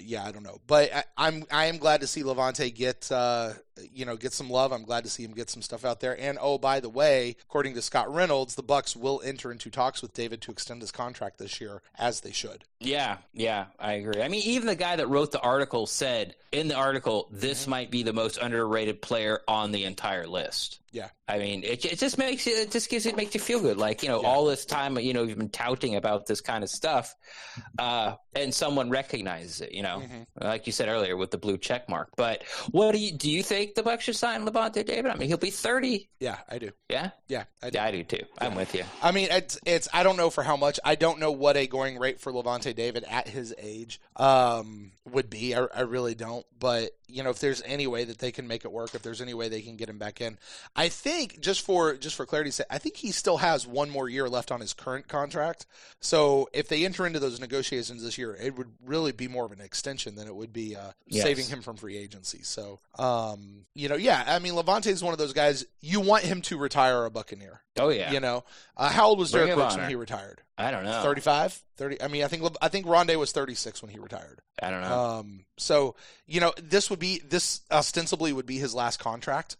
don't know. But I am glad to see Levante get some love. I'm glad to see him get some stuff out there. And oh, by the way, according to Scott Reynolds, the Bucs will enter into talks with David to extend his contract this year, as they should. Yeah, I agree. I mean, even the guy that wrote the article said in the article, this might be the most underrated player on the entire list. Yeah. I mean, it just makes you feel good. Like, all this time, you've been touting about this kind of stuff, and someone recognizes it, like you said earlier with the blue check mark. But what do you think the Bucs should sign Levante David? I mean, he'll be 30. Yeah, I do. Yeah? Yeah, I do. Yeah, I do too. Yeah. I'm with you. I mean, it's I don't know for how much. I don't know what a going rate for Levante David at his age would be. I really don't. But, if there's any way that they can make it work, if there's any way they can get him back in, I think just for clarity's sake, I think he still has 1 more year left on his current contract. So if they enter into those negotiations this year, it would really be more of an extension than it would be saving him from free agency. So, I mean, Levante is one of those guys, you want him to retire a Buccaneer. Oh, yeah. How old was Derek Brooks when he retired? I don't know. 35, 30. I mean, I think Rondé was 36 when he retired. I don't know. So this ostensibly would be his last contract.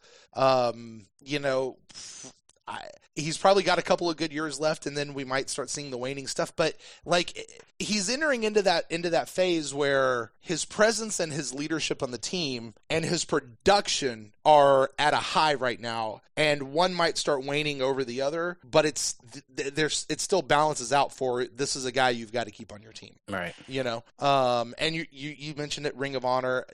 He's probably got a couple of good years left, and then we might start seeing the waning stuff. But like, he's entering into that phase where his presence and his leadership on the team and his production are at a high right now, and one might start waning over the other. But it still balances out for this is a guy you've got to keep on your team, right? And you mentioned it, Ring of Honor.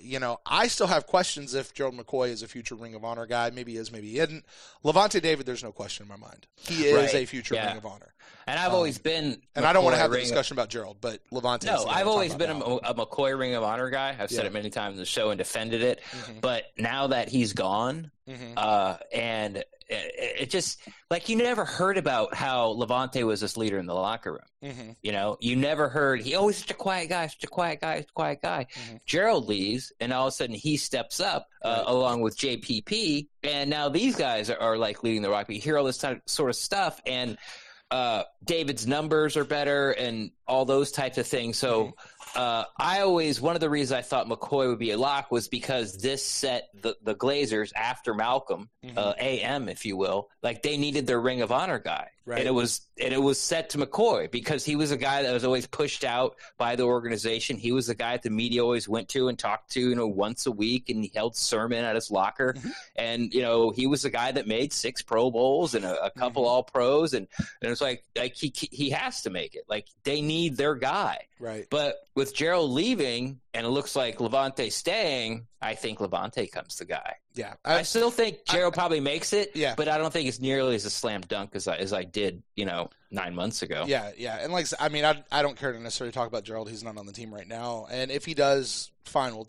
I still have questions if Gerald McCoy is a future Ring of Honor guy. Maybe he is, maybe he isn't. Levante David, there's no question in my mind. He is a future Ring of Honor. And I've always been... And I don't want to have the discussion about Gerald, but Levante... No, I've always been a McCoy Ring of Honor guy. I've said it many times in the show and defended it. Mm-hmm. But now that he's gone, and it just... Like, you never heard about how Levante was this leader in the locker room. Mm-hmm. You never heard... He always such a quiet guy. Mm-hmm. Gerald leaves, and all of a sudden he steps up along with JPP, and now these guys are like leading the rock. You hear all this sort of stuff, and... David's numbers are better and all those types of things. So one of the reasons I thought McCoy would be a lock was because this set the Glazers after Malcolm, AM, if you will, like they needed their Ring of Honor guy. Right. And it was set to McCoy because he was a guy that was always pushed out by the organization. He was the guy that the media always went to and talked to, once a week, and he held sermon at his locker. Mm-hmm. And, he was the guy that made 6 Pro Bowls and a couple All Pros. And it was like he has to make it. Like, they need their guy. Right. But with Gerald leaving and it looks like Levante staying, I think Levante comes the guy. Yeah. I still think Gerald probably makes it, yeah, but I don't think it's nearly as a slam dunk as I did, 9 months ago. Yeah, yeah. And I don't care to necessarily talk about Gerald. He's not on the team right now. And if he does, fine, we'll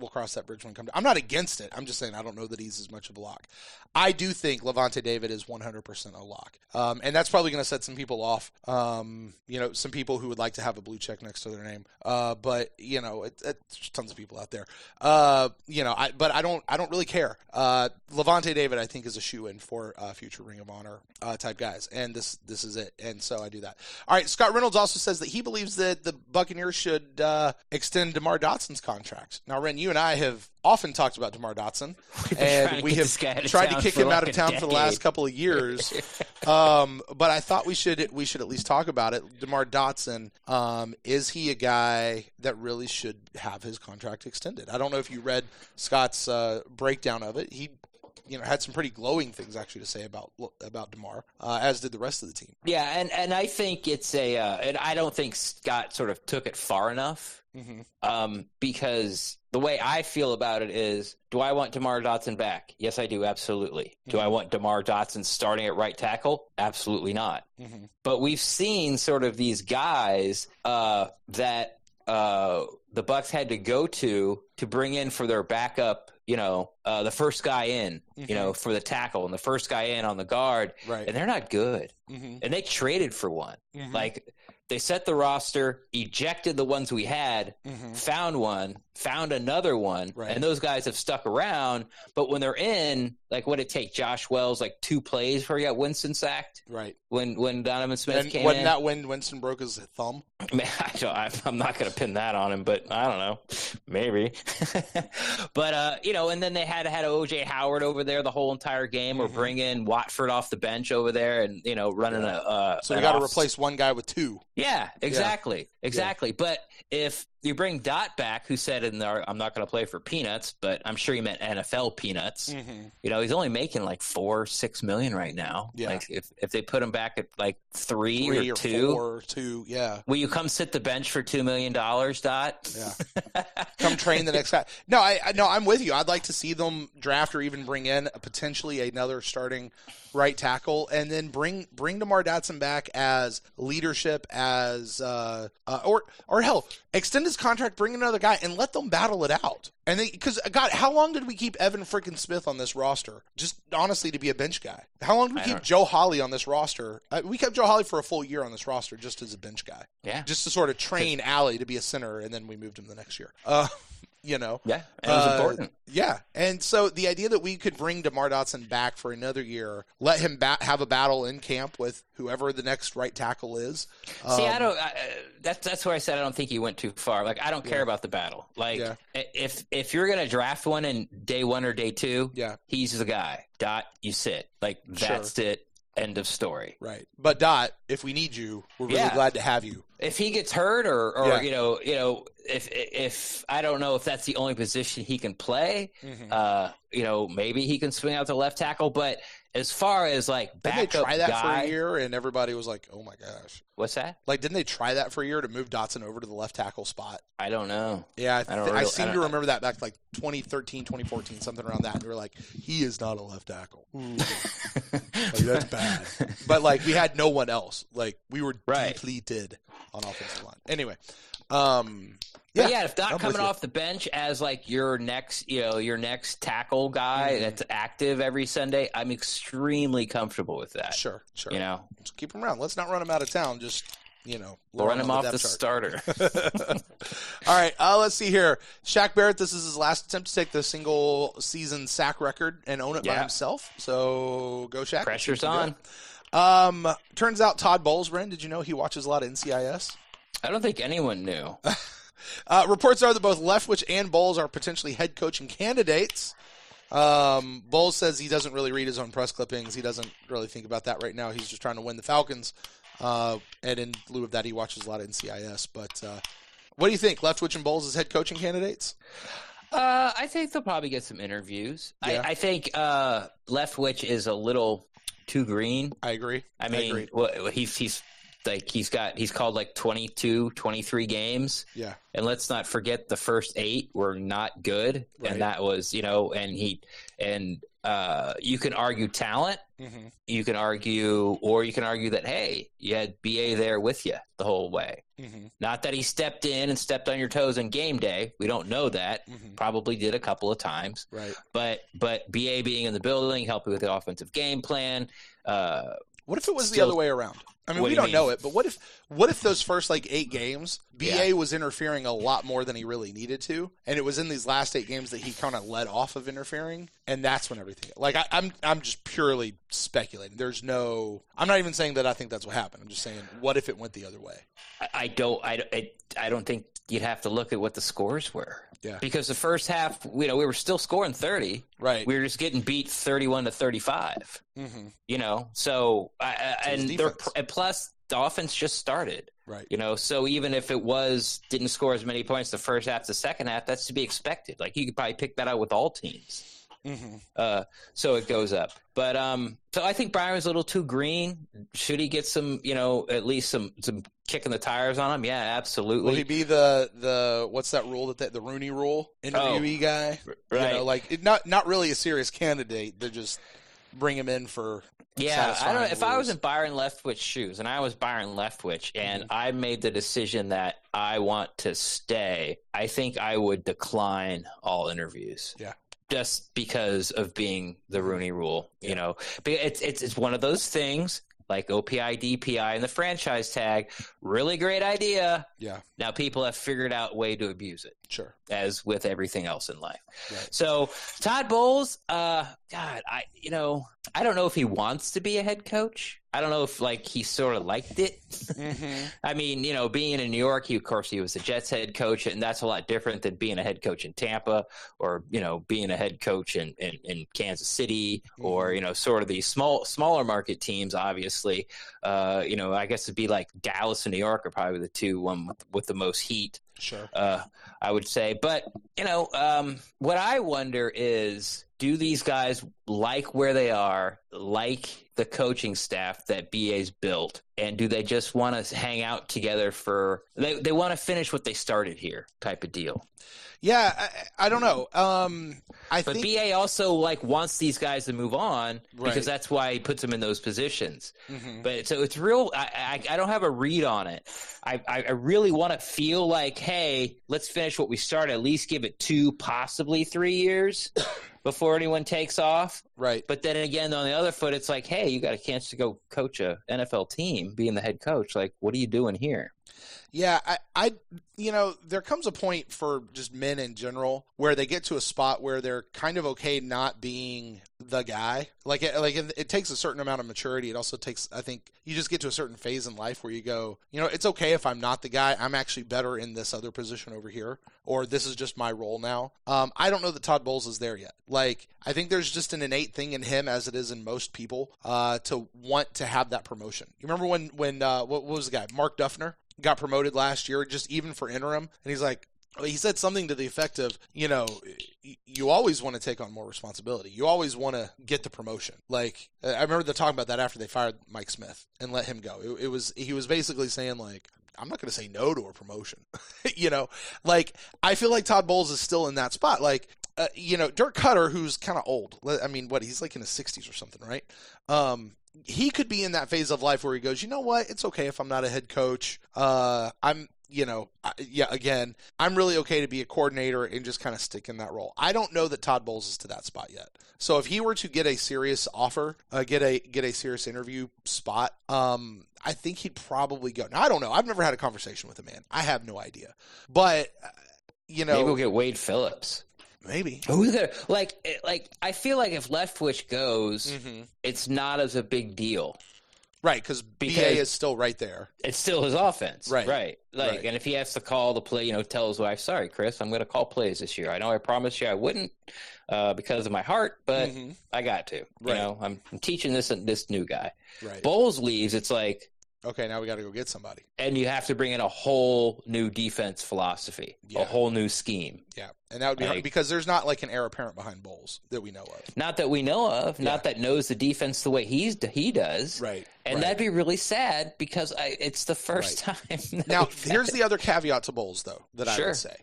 cross that bridge when it comes to. I'm not against it. I'm just saying I don't know that he's as much of a lock. I do think Levante David is 100% a lock. And that's probably going to set some people off. Some people who would like to have a blue check next to their name. But there's tons of people out there. But I don't really care. Levante David, I think, is a shoe-in for future Ring of Honor type guys. And this is it. And so I do that. All right. Scott Reynolds also says that he believes that the Buccaneers should extend DeMar Dotson's contract. Now, Ren, you and I have often talked about DeMar Dotson, and we have tried to kick him out of town for the last couple of years. But I thought we should at least talk about it. DeMar Dotson, is he a guy that really should have his contract extended? I don't know if you read Scott's breakdown of it. He had some pretty glowing things actually to say about DeMar, as did the rest of the team. Yeah, and I think it's and I don't think Scott sort of took it far enough. Mm-hmm. Because the way I feel about it is, do I want DeMar Dotson back? Yes, I do. Absolutely. Mm-hmm. Do I want DeMar Dotson starting at right tackle? Absolutely not. Mm-hmm. But we've seen sort of these guys that the Bucs had to go to bring in for their backup, the first guy in, mm-hmm. For the tackle and the first guy in on the guard. Right. And they're not good. Mm-hmm. And they traded for one. Mm-hmm. Like, they set the roster, ejected the ones we had, mm-hmm. found another one, right. And those guys have stuck around. But when they're in, like, what did it take Josh Wells 2 plays before he got Winston sacked? Right. When Donovan Smith came in. Wasn't that when Winston broke his thumb? Man, I'm not going to pin that on him, but I don't know. Maybe. But, and then they had O.J. Howard over there the whole entire game, mm-hmm. or bring in Watford off the bench over there and, running So we got to replace one guy with 2. Yeah, exactly. Yeah. Exactly. Yeah. But if you bring Dot back, who said in there, I'm not going to play for peanuts, but I'm sure he meant NFL peanuts. Mm-hmm. He's only making $4-6 million right now. Yeah. Like if they put him back at 3 or 2, 4 or 2, yeah. Will you come sit the bench for $2 million, Dot? Yeah. Come train the next guy. No, I'm with you. I'd like to see them draft or even bring in potentially another starting right tackle, and then bring DeMar Dotson back as leadership, as or hell, extend his contract, bring another guy, and let them battle it out. And because God, how long did we keep Evan freaking Smith on this roster? Just honestly, to be a bench guy. How long did we keep Joe Hawley on this roster? We kept Joe Hawley for a full year on this roster just as a bench guy. Yeah, just to sort of train Allie to be a center, and then we moved him the next year. you know. Yeah, and it was important. Yeah, and so the idea that we could bring DeMar Dotson back for another year, let him have a battle in camp with whoever the next right tackle is. See, that's where I said I don't think he went too far. Like, I don't care about the battle. Like, if you're going to draft one in day 1 or day 2, he's the guy. Dot, you sit. Like, that's it. End of story. Right. But Dot, if we need you, we're really glad to have you. If he gets hurt or you know, if I don't know if that's the only position he can play, you know, maybe he can swing out to left tackle. But as far as like backup, didn't they try that guy, for a year and everybody was like, "Oh my gosh." What's that? Like, didn't they try that for a year to move Dotson over to the left tackle spot? I don't know. Yeah, I seem to remember that back like 2013, 2014, something around that. And we were like, he is not a left tackle. Like, that's bad. But like, we had no one else. Like, we were depleted on offensive line. Anyway, if Dot coming off the bench as like your next tackle guy that's active every Sunday, I'm extremely comfortable with that. Sure. You know, just keep him around. Let's not run him out of town. Just, you know, we'll run him off the starter. All right, let's see here. Shaq Barrett, this is his last attempt to take the single season sack record and own it by himself. So go Shaq. Pressure's on. Turns out Todd Bowles, Brent, did you know he watches a lot of NCIS? I don't think anyone knew. Reports are that both Leftwich and Bowles are potentially head coaching candidates. Bowles says he doesn't really read his own press clippings. He doesn't really think about that right now. He's just trying to win the Falcons. And in lieu of that, he watches a lot of NCIS. But what do you think, Leftwich and Bowles as head coaching candidates? I think they'll probably get some interviews. Yeah. I think Leftwich is a little too green. I agree. I mean, he's called like 22, 23 games. Yeah. And let's not forget the first 8 were not good. Right. And that was, you know, you can argue talent. Mm-hmm. You can argue that, hey, you had BA there with you the whole way. Mm-hmm. Not that he stepped in and stepped on your toes on game day. We don't know that. Mm-hmm. Probably did a couple of times. Right. But BA being in the building, helping with the offensive game plan. What if it was the other way around? I mean, we don't know it, but what if those first like 8 games, BA was interfering a lot more than he really needed to, and it was in these last 8 games that he kind of let off of interfering, and that's when everything. Like I'm just purely speculating. I'm not even saying that I think that's what happened. I'm just saying, what if it went the other way? I don't think you'd have to look at what the scores were. Yeah. Because the first half, we were still scoring 30. Right. We were just getting beat 31-35. Mm-hmm. You know, so and plus the offense just started. Right. You know, so even if it didn't score as many points the first half, the second half, that's to be expected. Like, you could probably pick that out with all teams. Mm-hmm. So it goes up. But so I think Byron's a little too green. Should he get some, at least some kicking the tires on him? Yeah, absolutely. Will he be the what's that rule the Rooney rule interviewee guy? Right. Not really a serious candidate. They're just bring him in for I don't. If I was in Byron Leftwich's shoes, and I was Byron Leftwich, and I made the decision that I want to stay, I think I would decline all interviews. Yeah. Just because of being the Rooney rule, it's one of those things like OPI, DPI, and the franchise tag. Really great idea. Yeah. Now people have figured out a way to abuse it. Sure. As with everything else in life. Right. So Todd Bowles, God, I don't know if he wants to be a head coach. I don't know if he sort of liked it. Mm-hmm. I mean, being in New York, he was the Jets head coach, and that's a lot different than being a head coach in Tampa or, being a head coach in Kansas City or, sort of these smaller market teams, obviously. I guess it'd be like Dallas and New York are probably the two, one with the most heat. Sure. I would say. But, what I wonder is, do these guys like where they are, like the coaching staff that BA's built, and do they just want to hang out together they want to finish what they started here type of deal? Yeah, I don't know. But BA also wants these guys to move on because that's why he puts them in those positions. Mm-hmm. But so it's real. I don't have a read on it. I really want to feel like, hey, let's finish what we started. At least give it 2, possibly 3 years before anyone takes off. Right. But then again, on the other foot, it's like, hey, you got a chance to go coach a NFL team, being the head coach. Like, what are you doing here? Yeah, there comes a point for just men in general where they get to a spot where they're kind of okay not being the guy. It takes a certain amount of maturity. It also takes, I think, you just get to a certain phase in life where you go, it's okay if I'm not the guy. I'm actually better in this other position over here, or this is just my role now. I don't know that Todd Bowles is there yet. I think there's just an innate thing in him, as it is in most people, to want to have that promotion. You remember when what was the guy? Mark Duffner got promoted last year, just even for interim, and he said something to the effect of, you always want to take on more responsibility. You always want to get the promotion. I remember them talking about that after they fired Mike Smith and let him go. He was basically saying, I'm not going to say no to a promotion. I feel like Todd Bowles is still in that spot. Dirk Cutter, who's kind of old. I mean, he's in his 60s or something, right? He could be in that phase of life where he goes, you know what? It's okay if I'm not a head coach. I'm really okay to be a coordinator and just kind of stick in that role. I don't know that Todd Bowles is to that spot yet. So if he were to get a serious offer, get a serious interview spot, I think he'd probably go. Now, I don't know. I've never had a conversation with the man. I have no idea. But, maybe we'll get Wade Phillips. Maybe. Who's gonna I feel like if Leftwich goes, it's not as a big deal. Right, because BA is still right there. It's still his offense. Right. Right. And if he has to call the play, tell his wife, sorry, Chris, I'm going to call plays this year. I know I promised you I wouldn't because of my heart, but I got to. Right. I'm teaching this new guy. Right. Bowles leaves, it's like, okay, now we got to go get somebody. And you have to bring in a whole new defense philosophy, a whole new scheme. Yeah, and that would be hard because there's not an heir apparent behind Bowles that we know of. Not that we know of, not that knows the defense the way he does. Right. And that'd be really sad because it's the first time. Now, here's the other caveat to Bowles, though, that I would say.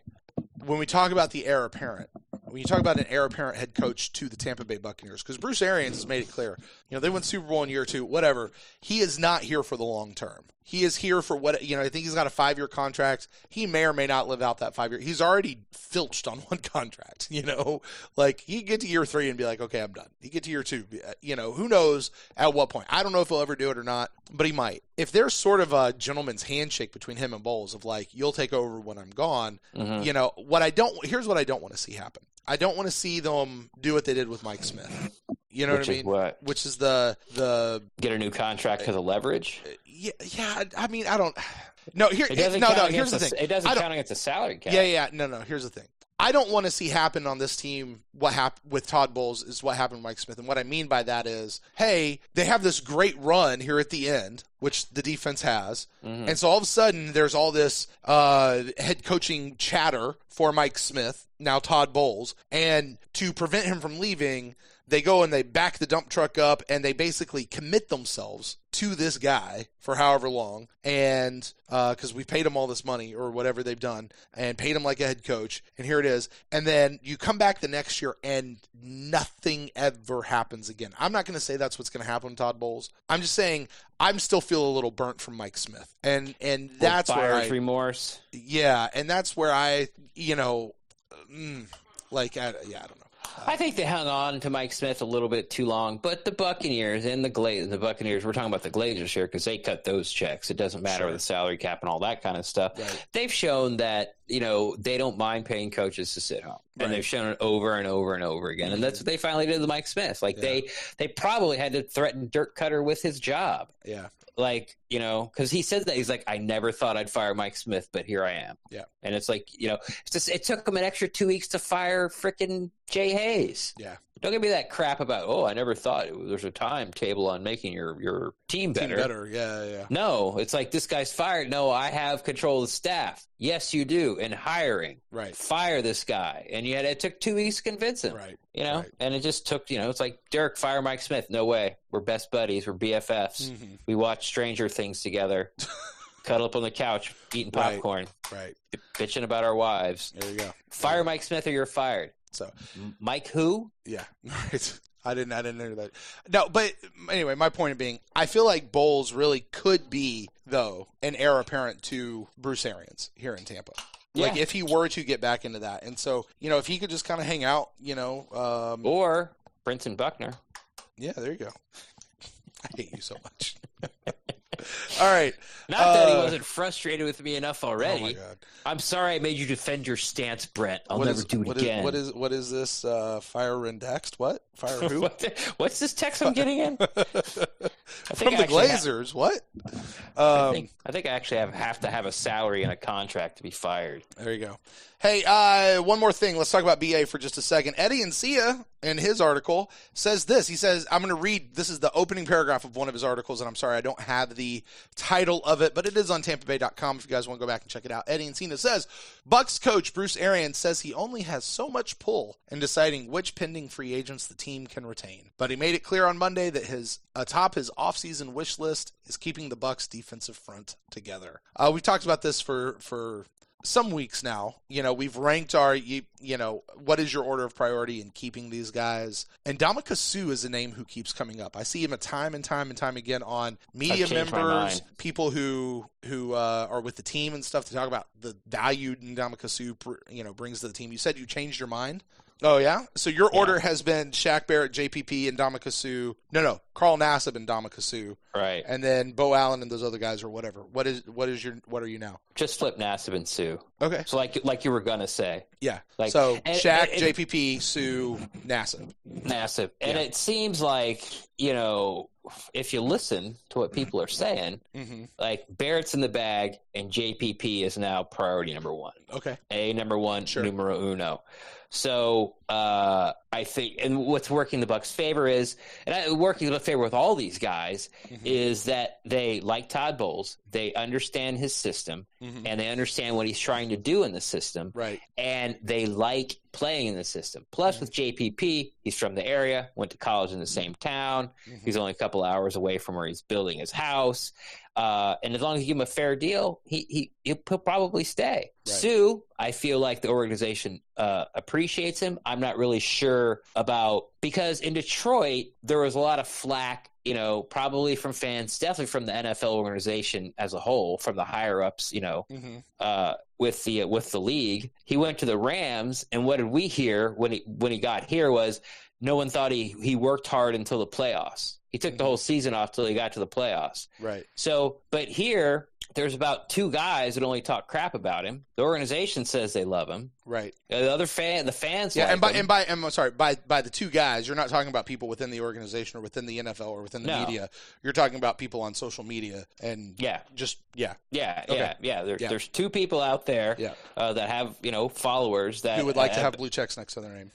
When we talk about the heir apparent, when you talk about an heir apparent head coach to the Tampa Bay Buccaneers, because Bruce Arians has made it clear, they won Super Bowl in year 2, whatever. He is not here for the long term. He is here for I think he's got a 5-year contract. He may or may not live out that 5 year. He's already filched on one contract, he can get to year 3 and be like, okay, I'm done. He get to year 2, who knows at what point. I don't know if he'll ever do it or not, but he might. If there's sort of a gentleman's handshake between him and Bowles of you'll take over when I'm gone, here's what I don't want to see happen. I don't want to see them do what they did with Mike Smith. You know what I mean? What? Which is the get a new contract because of leverage. Yeah. I mean, I don't. No, here's the thing. It doesn't count against the salary cap. Yeah. No. Here's the thing. I don't want to see happen on this team what happened with Todd Bowles is what happened with Mike Smith. And what I mean by that is, hey, they have this great run here at the end, which the defense has. And so all of a sudden there's all this head coaching chatter for Mike Smith, now Todd Bowles. And to prevent him from leaving, they go and they back the dump truck up and they basically commit themselves to this guy for however long. And because we paid him all this money or whatever they've done and paid him like a head coach. And here it is. And then you come back the next year and nothing ever happens again. I'm not going to say that's what's going to happen with Todd Bowles. I'm just saying I'm still feeling a little burnt from Mike Smith. And that's where remorse. Yeah. And that's where I don't know. I think they hung on to Mike Smith a little bit too long, but the Buccaneers and the Buccaneers, we're talking about the Glazers here because they cut those checks. It doesn't matter with the salary cap and all that kind of stuff. Right. They've shown that, they don't mind paying coaches to sit home. And they've shown it over and over and over again. And that's what they finally did with Mike Smith. They probably had to threaten Dirk Cutter with his job. Yeah. Because he said that. He's like, I never thought I'd fire Mike Smith, but here I am. Yeah. And it's like, it took him an extra 2 weeks to fire frickin' Jay Hayes. Yeah. Don't give me that crap about, I never thought there's a timetable on making your team better. Yeah. No, it's like this guy's fired. No, I have control of the staff. Yes, you do. And hiring. Right. Fire this guy. And yet it took 2 weeks to convince him. Right. And it just took, it's like, Derek, fire Mike Smith. No way. We're best buddies. We're BFFs. We watch Stranger Things together. Cuddle up on the couch, eating popcorn. Right. Bitching about our wives. There you go. Fire Mike Smith or you're fired. So Mike who? Yeah. Right. I didn't know that. No, but anyway, my point being, I feel like Bowles really could be, though, an heir apparent to Bruce Arians here in Tampa. Yeah. If he were to get back into that. And so, if he could just kind of hang out, or Brent and Buckner. Yeah, there you go. I hate you so much. All right. Not that he wasn't frustrated with me enough already. Oh my God. I'm sorry I made you defend your stance, Brent. I'll never do it again. What is this? Fire and text? What? Fire who? What's this text I'm getting in? From the Glazers. What? I think I actually have to have a salary and a contract to be fired. There you go. Hey, one more thing. Let's talk about BA for just a second. Eddie Encia, in his article, says this. He says, I'm going to read, this is the opening paragraph of one of his articles, and I'm sorry I don't have the title of it, but it is on TampaBay.com if you guys want to go back and check it out. Eddie Encia says, Bucs coach Bruce Arians says he only has so much pull in deciding which pending free agents the team can retain. But he made it clear on Monday that atop his offseason wish list is keeping the Bucs defensive front together. We've talked about this for some weeks now. We've ranked what is your order of priority in keeping these guys? And Ndamukong Suh is a name who keeps coming up. I see him time and time again on media members, people who are with the team and stuff to talk about the value Ndamukong Suh brings to the team. You said you changed your mind? Oh, yeah? So your order has been Shaq Barrett, JPP, and Ndamukong Suh. No, Carl Nassib and Ndamukong Suh. Right. And then Bo Allen and those other guys or whatever. What are you now? Just flip Nassib and Suh. Okay. So like you were going to say. Yeah. So Shaq, JPP, Suh, Nassib. And it seems like, if you listen to what people are saying, like Barrett's in the bag and JPP is now priority number one. Okay. Number one, numero uno. So I think, and what's working the Bucs' favor is, and working the favor with all these guys, is that they like Todd Bowles, they understand his system, and they understand what he's trying to do in the system, right? And they like playing in the system. Plus, with JPP, he's from the area, went to college in the same town. He's only a couple hours away from where he's building his house. And as long as you give him a fair deal, he'll probably stay. Right. Suh, I feel like the organization appreciates him. I'm not really sure about, because in Detroit, there was a lot of flack, probably from fans, definitely from the NFL organization as a whole, from the higher ups, with the league. He went to the Rams, and what did we hear when he got here was no one thought he worked hard until the playoffs. He took the whole season off till he got to the playoffs. Right. So, but here, there's about two guys that only talk crap about him. The organization says they love him. Right. The fans. Yeah, like him. by the two guys, you're not talking about people within the organization or within the NFL or within the media. You're talking about people on social media and There's two people out there that have followers that who would like to have blue checks next to their name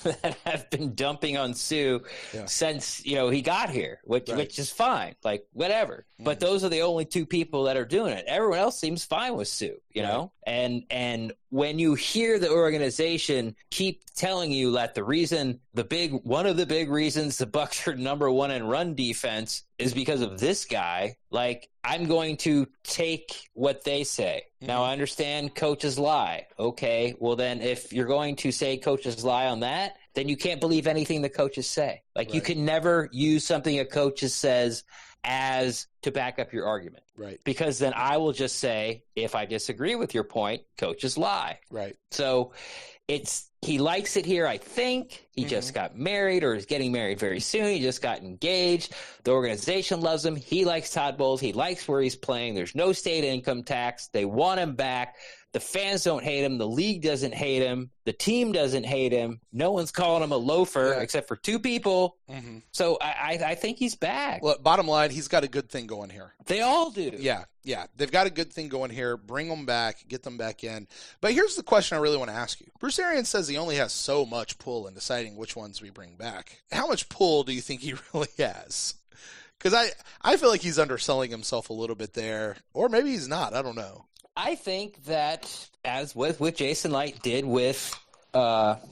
that have been dumping on Suh since he got here, which is fine, like whatever. But those are the only two people that are doing it. Everyone else seems fine with Suh, know, and when you hear the organization keep telling you that one of the big reasons the Bucs are number one in run defense is because of this guy, like, I'm going to take what they say. Now, I understand coaches lie. Okay, well then if you're going to say coaches lie on that, then you can't believe anything the coaches say. Like, you can never use something a coach says as to back up your argument. Right. Because then I will just say, if I disagree with your point, coaches lie. Right. So he likes it here, I think. He just got married or is getting married very soon. He just got engaged. The organization loves him. He likes Todd Bowles. He likes where he's playing. There's no state income tax. They want him back. The fans don't hate him. The league doesn't hate him. The team doesn't hate him. No one's calling him a loafer except for two people. So I think he's back. Well, bottom line, he's got a good thing going here. They all do. Yeah. They've got a good thing going here. Bring them back. Get them back in. But here's the question I really want to ask you. Bruce Arians says he only has so much pull in deciding which ones we bring back. How much pull do you think he really has? Because I feel like he's underselling himself a little bit there. Or maybe he's not. I don't know. I think that, as with Jason Light did with not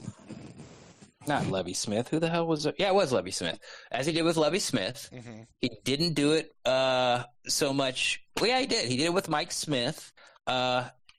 Lovie Smith. Who the hell was it? Yeah, it was Lovie Smith. As he did with Lovie Smith, he didn't do it so much. Well, yeah, he did. He did it with Mike Smith.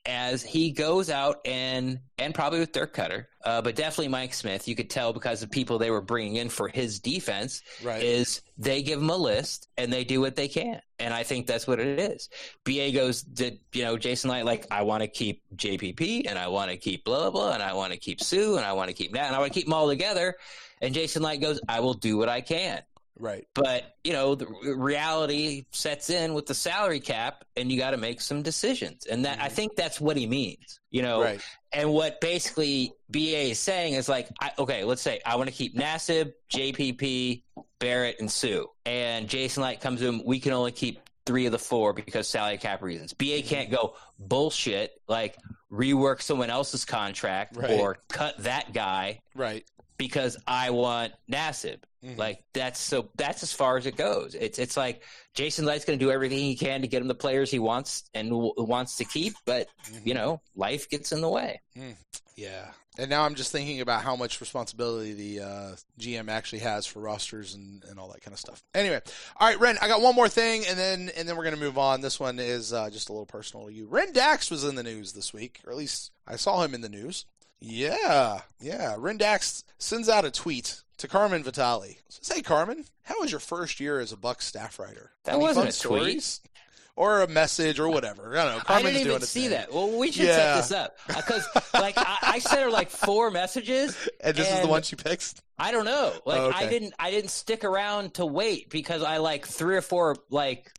As he goes out and probably with Dirk Cutter, but definitely Mike Smith, you could tell because the people they were bringing in for his defense is they give him a list and they do what they can. And I think that's what it is. BA goes, Jason Light, like, I want to keep JPP and I want to keep blah, blah, blah, and I want to keep Suh and I want to keep that and I want to keep them all together. And Jason Light goes, I will do what I can. Right. But, the reality sets in with the salary cap, and you got to make some decisions. And that I think that's what he means, Right. And what basically BA is saying is like, let's say I want to keep Nassib, JPP, Barrett, and Sue. And Jason Light comes in, we can only keep 3 of the 4 because salary cap reasons. BA can't go bullshit, like rework someone else's contract or cut that guy. Right. Because I want Nassib. Like that's as far as it goes. It's like Jason Light's going to do everything he can to get him the players he wants and wants to keep, but life gets in the way. Yeah. And now I'm just thinking about how much responsibility the GM actually has for rosters and all that kind of stuff. Anyway, all right, Ren, I got one more thing, and then we're going to move on. This one is just a little personal to you. Ren Dax was in the news this week, or at least I saw him in the news. Yeah. Ren Dax sends out a tweet to Carmen Vitale. Says, "Hey, Carmen, how was your first year as a Bucs staff writer? That wasn't a tweet. Or a message or whatever. I don't know. Carmen's I didn't even see that. Well, we should set this up. Because, I sent her, 4 messages. And this is the one she picks? I don't know. I didn't stick around to wait because 3 or 4,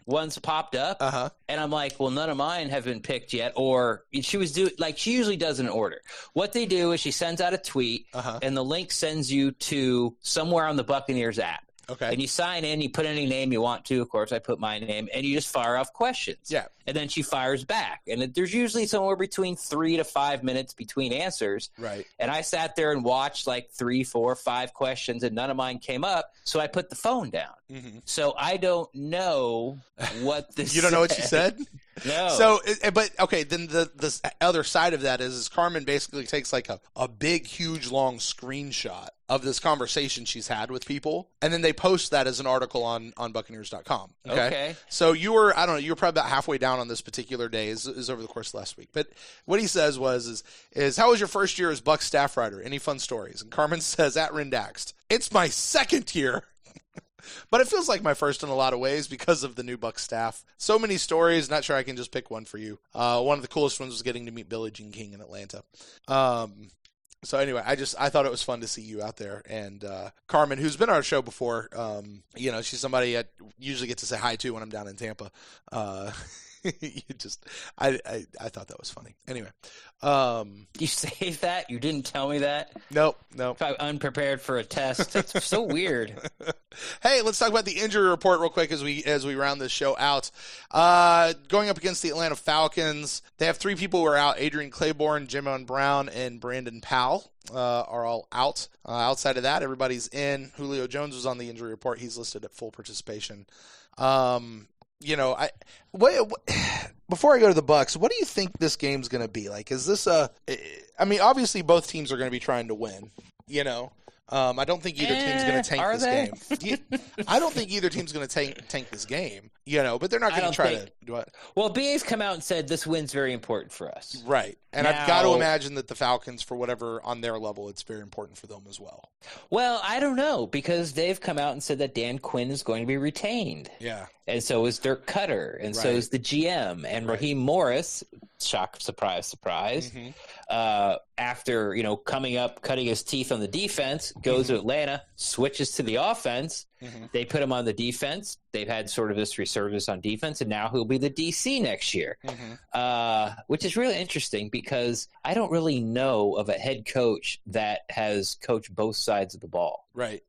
ones popped up. Uh-huh. And I'm like, well, none of mine have been picked yet. Or she usually does an order. What they do is she sends out a tweet, and the link sends you to somewhere on the Buccaneers app. Okay. And you sign in, you put any name you want to. Of course, I put my name, and you just fire off questions. Yeah. And then she fires back. And there's usually somewhere between 3 to 5 minutes between answers. Right. And I sat there and watched 3, 4, 5 questions, and none of mine came up. So I put the phone down. Mm-hmm. So I don't know what this You don't know what she said? No. So, but okay, then the other side of that is Carmen basically takes a big, huge, long screenshot of this conversation she's had with people, and then they post that as an article on Buccaneers.com. Okay. So you were probably about halfway down on this particular day is over the course of last week. But what he says is how was your first year as Bucs staff writer? Any fun stories? And Carmen says at Rendaxed, it's my second year. But it feels like my first in a lot of ways because of the new Bucs staff. So many stories, not sure I can just pick one for you. One of the coolest ones was getting to meet Billie Jean King in Atlanta. So anyway, I thought it was fun to see you out there. And Carmen, who's been on our show before, she's somebody I usually get to say hi to when I'm down in Tampa. I thought that was funny. Anyway. You saved that? You didn't tell me that? Nope. If I'm unprepared for a test. That's so weird. Hey, let's talk about the injury report real quick as we round this show out. Going up against the Atlanta Falcons, they have 3 people who are out. Adrian Claiborne, Jamon Brown, and Brandon Powell are all out. Outside of that, everybody's in. Julio Jones was on the injury report. He's listed at full participation. Before I go to the Bucs, what do you think this game's going to be like? Is this obviously both teams are going to be trying to win, I don't think either team's going to tank this game. I don't think either team's going to tank this game, but they're not going to try to do it. Well, BA's come out and said this win's very important for us. Right. And I've got to imagine that the Falcons, for whatever on their level, it's very important for them as well. Well, I don't know, because they've come out and said that Dan Quinn is going to be retained. Yeah. And so is Dirk Cutter, and so is the GM, and Raheem Morris, shock, surprise, surprise, after, cutting his teeth on the defense, goes to Atlanta, switches to the offense. They put him on the defense. They've had sort of this resurgence on defense, and now he'll be the DC next year, which is really interesting because I don't really know of a head coach that has coached both sides of the ball. Right.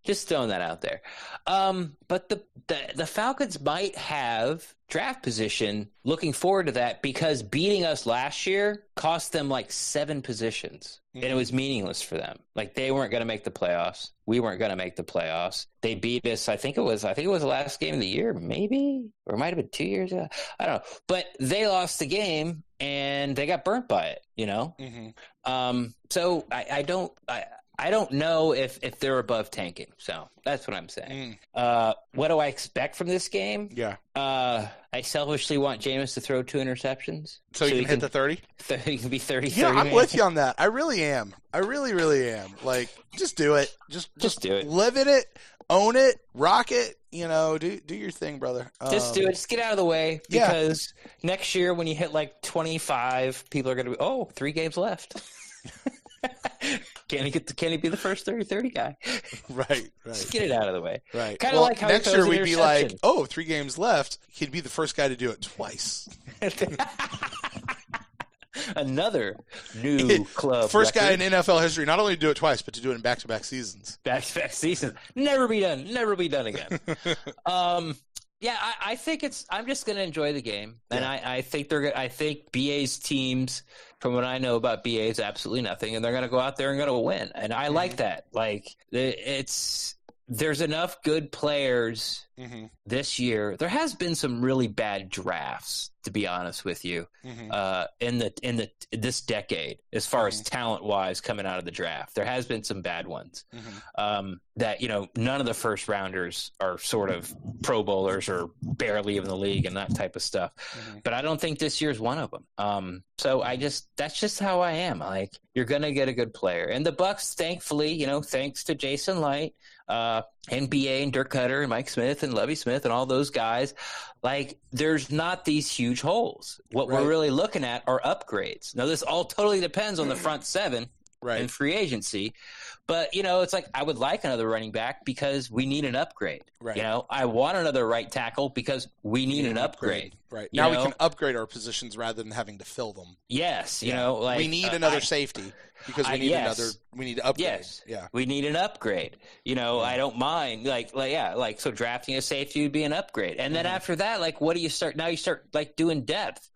Just throwing that out there. But the Falcons might have draft position looking forward to that because beating us last year cost them 7 positions. And it was meaningless for them. They weren't going to make the playoffs. We weren't going to make the playoffs. They beat us. I think it was the last game of the year, maybe, or it might have been 2 years ago. I don't know. But they lost the game and they got burnt by it. So I don't know if they're above tanking. So that's what I'm saying. What do I expect from this game? Yeah. I selfishly want Jameis to throw 2 interceptions. So he can hit the 30? He can be 30. Yeah, I'm with you on that. I really am. I really, really am. Just do it. Just do it. Live in it. Own it. Rock it. Do your thing, brother. Just do it. Just get out of the way. Because next year when you hit 25, people are going to be, 3 games left. Can he be the first 30-30 guy? Right. Just get it out of the way. Right. Kind of like how next year we'd be like, 3 games left. He'd be the first guy to do it twice. Another new club. First record. guy in NFL history not only to do it twice, but to do it in back-to-back seasons. Back-to-back seasons. Never be done again. Yeah, I think I'm just going to enjoy the game, and I think I think BA's teams, from what I know about BA, is absolutely nothing, and they're going to go out there and going to win, and I like that. Like there's enough good players this year. There has been some really bad drafts, to be honest with you, in this decade, as far as talent wise coming out of the draft. There has been some bad ones that none of the first rounders are sort of Pro Bowlers or barely in the league and that type of stuff. But I don't think this year's one of them. So that's just how I am. Like, you're gonna get a good player, and the Bucs, thankfully, thanks to Jason Light, and BA and Dirk Cutter and Mike Smith and Lovie Smith and all those guys, like, there's not these huge holes. What we're really looking at are upgrades. Now, this all totally depends on the front seven in free agency. But, it's like, I would like another running back because we need an upgrade. Right. I want another right tackle because we need an upgrade. Right. Now we can upgrade our positions rather than having to fill them. Yes. Like, we need another safety because we need we need to upgrade. Yes. Yeah. We need an upgrade. I don't mind. So drafting a safety would be an upgrade. And then after that, like, what do you start? Now you start, like, doing depth.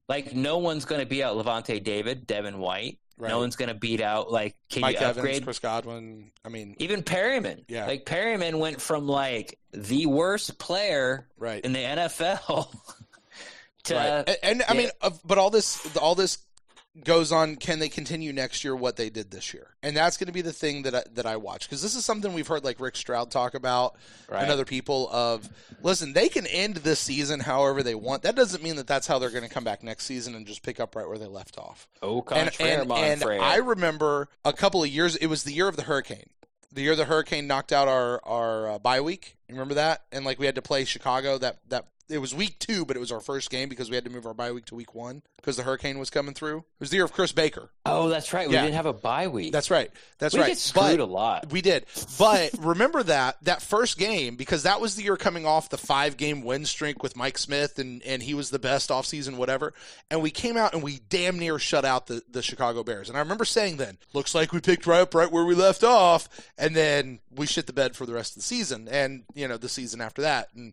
Like, no one's going to beat out Levante David, Devin White. Right. No one's going to beat out, like, can Mike you upgrade? Evans, Chris Godwin. I mean, even Perryman. Yeah. Like, Perryman went from, like, the worst player in the NFL to. And I mean, but all this goes on. Can they continue next year what they did this year? And that's going to be the thing that I watch, because this is something we've heard, like, Rick Stroud talk about and other people of, listen, they can end this season however they want. That doesn't mean that that's how they're going to come back next season and just pick up right where they left off. Oh, contraire, and I remember a couple of years, it was the year of the hurricane. The year the hurricane knocked out our bye week. You remember that? And, like, we had to play Chicago that it was week 2, but it was our first game because we had to move our bye week to week 1 because the hurricane was coming through. It was the year of Chris Baker. Oh, that's right. We didn't have a bye week. That's right. We get screwed a lot. We did. But remember that first game, because that was the year coming off the 5-game win streak with Mike Smith, and he was the best offseason, whatever. And we came out and we damn near shut out the Chicago Bears. And I remember saying then, looks like we picked right where we left off. And then we shit the bed for the rest of the season and, the season after that. And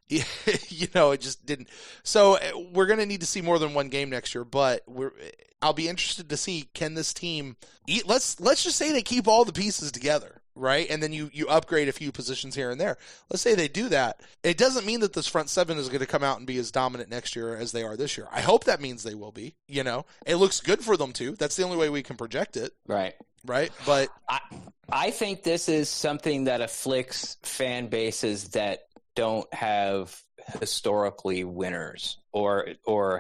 it just didn't. So we're going to need to see more than one game next year, but I'll be interested to see, can this team let's just say they keep all the pieces together, right? And then you upgrade a few positions here and there. Let's say they do that. It doesn't mean that this front seven is going to come out and be as dominant next year as they are this year. I hope that means they will be, It looks good for them too. That's the only way we can project it. Right. But I think this is something that afflicts fan bases that don't have historically winners or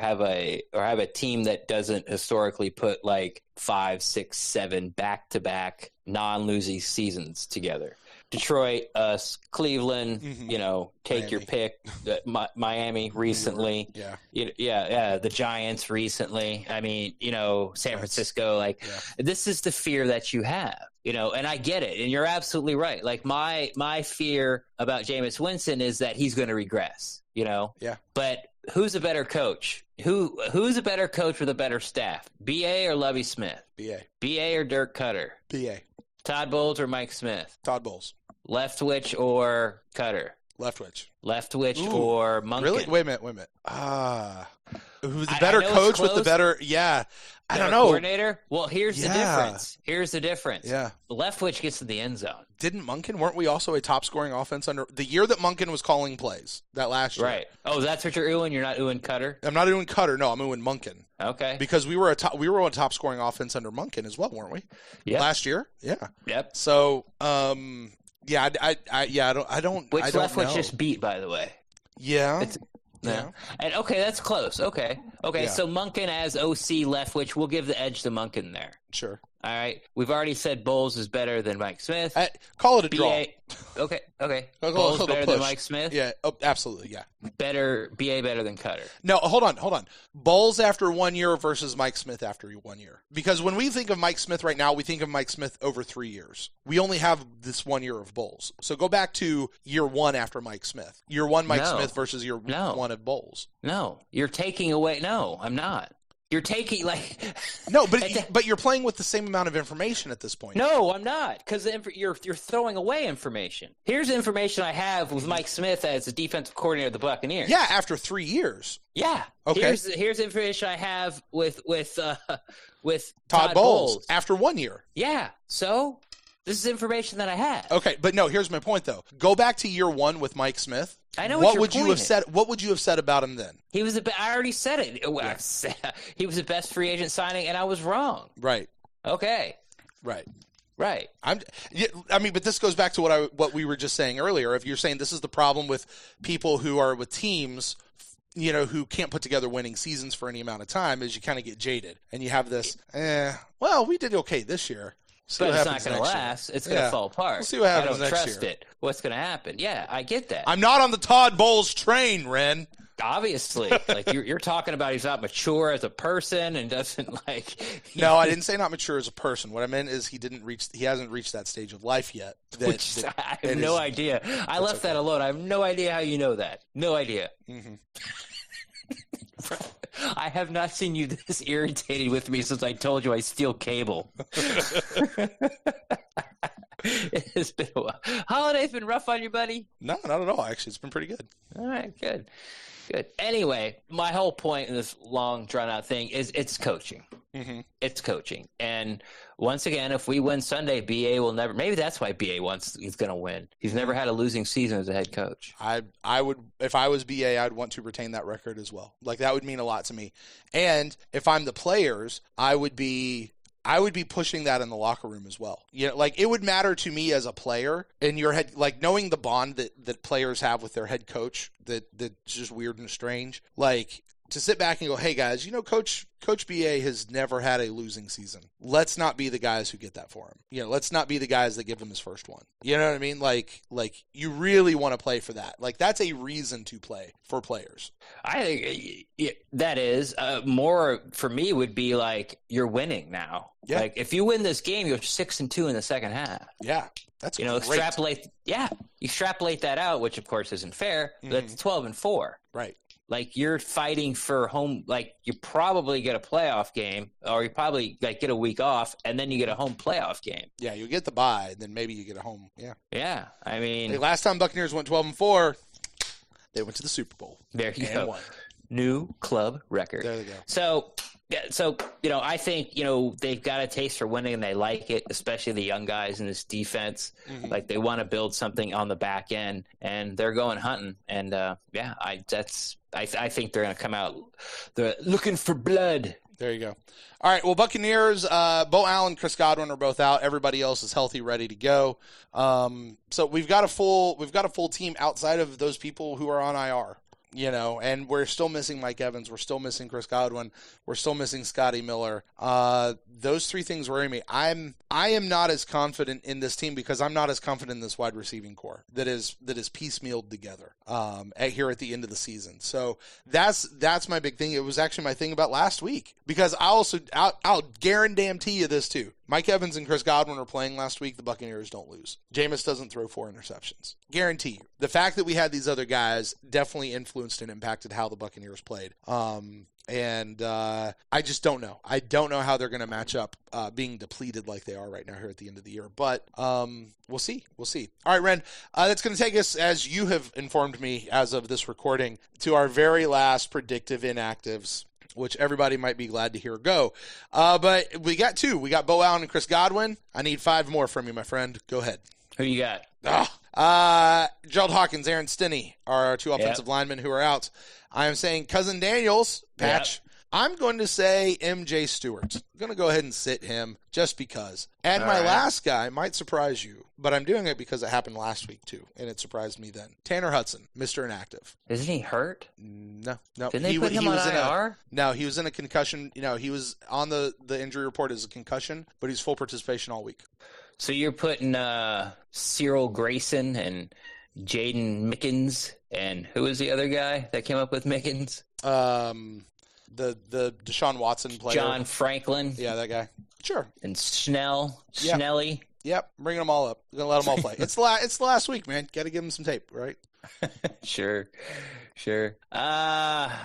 have a team that doesn't historically put, like, 5, 6, 7 back-to-back non-losing seasons together. Detroit, us, Cleveland, take Miami. your pick. Miami recently. The Giants recently. I mean, San Francisco. This is the fear that you have, and I get it. And you're absolutely right. Like, my fear about Jameis Winston is that he's going to regress, Yeah. But who's a better coach? Who's a better coach with a better staff? BA or Lovie Smith? BA or Dirk Cutter? BA. Todd Bowles or Mike Smith? Todd Bowles. Leftwich or Cutter? Leftwich. Or Monken? Really? Wait a minute. Who's the better coach with the better? Yeah, I don't know. Coordinator. Well, here's the difference. Yeah, Leftwich gets to the end zone. Didn't Monken? Weren't we also a top scoring offense under the year that Monken was calling plays? That last year, right? Oh, that's what you're oohing. You're not oohing Cutter. I'm not oohing Cutter. No, I'm oohing Monken. Okay. Because we were a top scoring offense under Monken as well, weren't we? Yeah. Last year. Yeah. Yep. So, I don't. Which Leftwich know. just beat, by the way. Yeah. Yeah. And okay, that's close. Okay. Yeah. So Monken as OC Leftwich, we'll give the edge to Monken there. Sure. All right. We've already said Bowles is better than Mike Smith. Call it a draw. Okay. Hold on, better push. than Mike Smith? Yeah, absolutely, yeah. BA better than Cutter. No, hold on. Bowles after 1 year versus Mike Smith after 1 year. Because when we think of Mike Smith right now, we think of Mike Smith over 3 years. We only have this 1 year of Bowles. So go back to year one after Mike Smith. Year one Mike Smith versus year one of Bowles. No, you're taking away. No, I'm not. You're taking no, but you're playing with the same amount of information at this point. No, I'm not, because you're throwing away information. Here's information I have with Mike Smith as the defensive coordinator of the Buccaneers. Yeah, after 3 years. Yeah. Okay. Here's information I have with Todd Bowles after 1 year. Yeah. So this is information that I have. Okay, but no, here's my point though. Go back to year one with Mike Smith. I know what would you have said. What would you have said about him then? He was I already said it. Yeah. He was the best free agent signing, and I was wrong. Right. Okay. Right. Right. But this goes back to what we were just saying earlier. If you're saying this is the problem with people who are with teams, who can't put together winning seasons for any amount of time, is you kind of get jaded and you have this. Well, we did okay this year. But it's not going to last. It's going to fall apart. We'll see what happens next year. I don't trust it. What's going to happen? Yeah, I get that. I'm not on the Todd Bowles train, Ren. Obviously. You're talking about he's not mature as a person and doesn't No, I didn't say not mature as a person. What I meant is he hasn't reached that stage of life yet. I have no idea. I left that alone. I have no idea how you know that. No idea. Mm-hmm. I have not seen you this irritated with me since I told you I steal cable. It's been a while. Holiday's been rough on you, buddy? No, not at all. Actually, it's been pretty good. All right, good. Anyway, my whole point in this long, drawn-out thing is it's coaching. Mm-hmm. It's coaching. And once again, if we win Sunday, BA will never – maybe that's why BA he's going to win. He's never had a losing season as a head coach. I would – if I was BA, I'd want to retain that record as well. That would mean a lot to me. And if I'm the players, I would be pushing that in the locker room as well. It would matter to me as a player in your head, knowing the bond that players have with their head coach that's just weird and strange. To sit back and go, hey guys, Coach BA has never had a losing season. Let's not be the guys who get that for him. Let's not be the guys that give him his first one. You know what I mean? You really want to play for that. That's a reason to play for players. I think that is more for me would be you're winning now. Yeah. If you win this game, you're 6-2 in the second half. Yeah. That's great. Extrapolate that out, which of course isn't fair. Mm-hmm. But it's 12-4. Right. You're fighting for home. You probably get a playoff game, or you probably get a week off, and then you get a home playoff game. Yeah, you get the bye, and then maybe you get a home. Yeah. Yeah, I mean, last time Buccaneers went 12-4, they went to the Super Bowl. There you go. Won. New club record. There they go. So I think they've got a taste for winning and they like it, especially the young guys in this defense. Mm-hmm. They want to build something on the back end, and they're going hunting. And I think they're going to come out. They're looking for blood. There you go. All right. Well, Buccaneers, Bo Allen, Chris Godwin are both out. Everybody else is healthy, ready to go. So we've got a full team outside of those people who are on IR. And we're still missing Mike Evans. We're still missing Chris Godwin. We're still missing Scotty Miller. Those three things worry me. I am not as confident in this team because I'm not as confident in this wide receiving core that is piecemealed together here at the end of the season. So that's my big thing. It was actually my thing about last week because I'll guarantee you this too. Mike Evans and Chris Godwin are playing last week. The Buccaneers don't lose. Jameis doesn't throw 4 interceptions. Guarantee you. The fact that we had these other guys definitely influenced and impacted how the Buccaneers played. And I just don't know. I don't know how they're going to match up being depleted like they are right now here at the end of the year. But we'll see. We'll see. All right, Ren, that's going to take us, as you have informed me as of this recording, to our very last predictive inactives, which everybody might be glad to hear go. But we got 2. We got Bo Allen and Chris Godwin. I need 5 more from you, my friend. Go ahead. Who you got? Gerald Hawkins, Aaron Stinney are our 2 offensive linemen who are out. I am saying Cousin Daniels, Patch. Yep. I'm going to say MJ Stewart. I'm going to go ahead and sit him just because. And my last guy might surprise you, but I'm doing it because it happened last week too, and it surprised me then. Tanner Hudson, Mr. Inactive. Isn't he hurt? No. Didn't they put him on IR? No, he was in a concussion. He was on the injury report as a concussion, but he's full participation all week. So you're putting Cyril Grayson and Jaden Mickens, and who was the other guy that came up with Mickens? The Deshaun Watson player. John Franklin. Yeah, that guy. Sure. And Snelly. Yep, bringing them all up. We're going to let them all play. It's the last week, man. Got to give them some tape, right? Sure. Are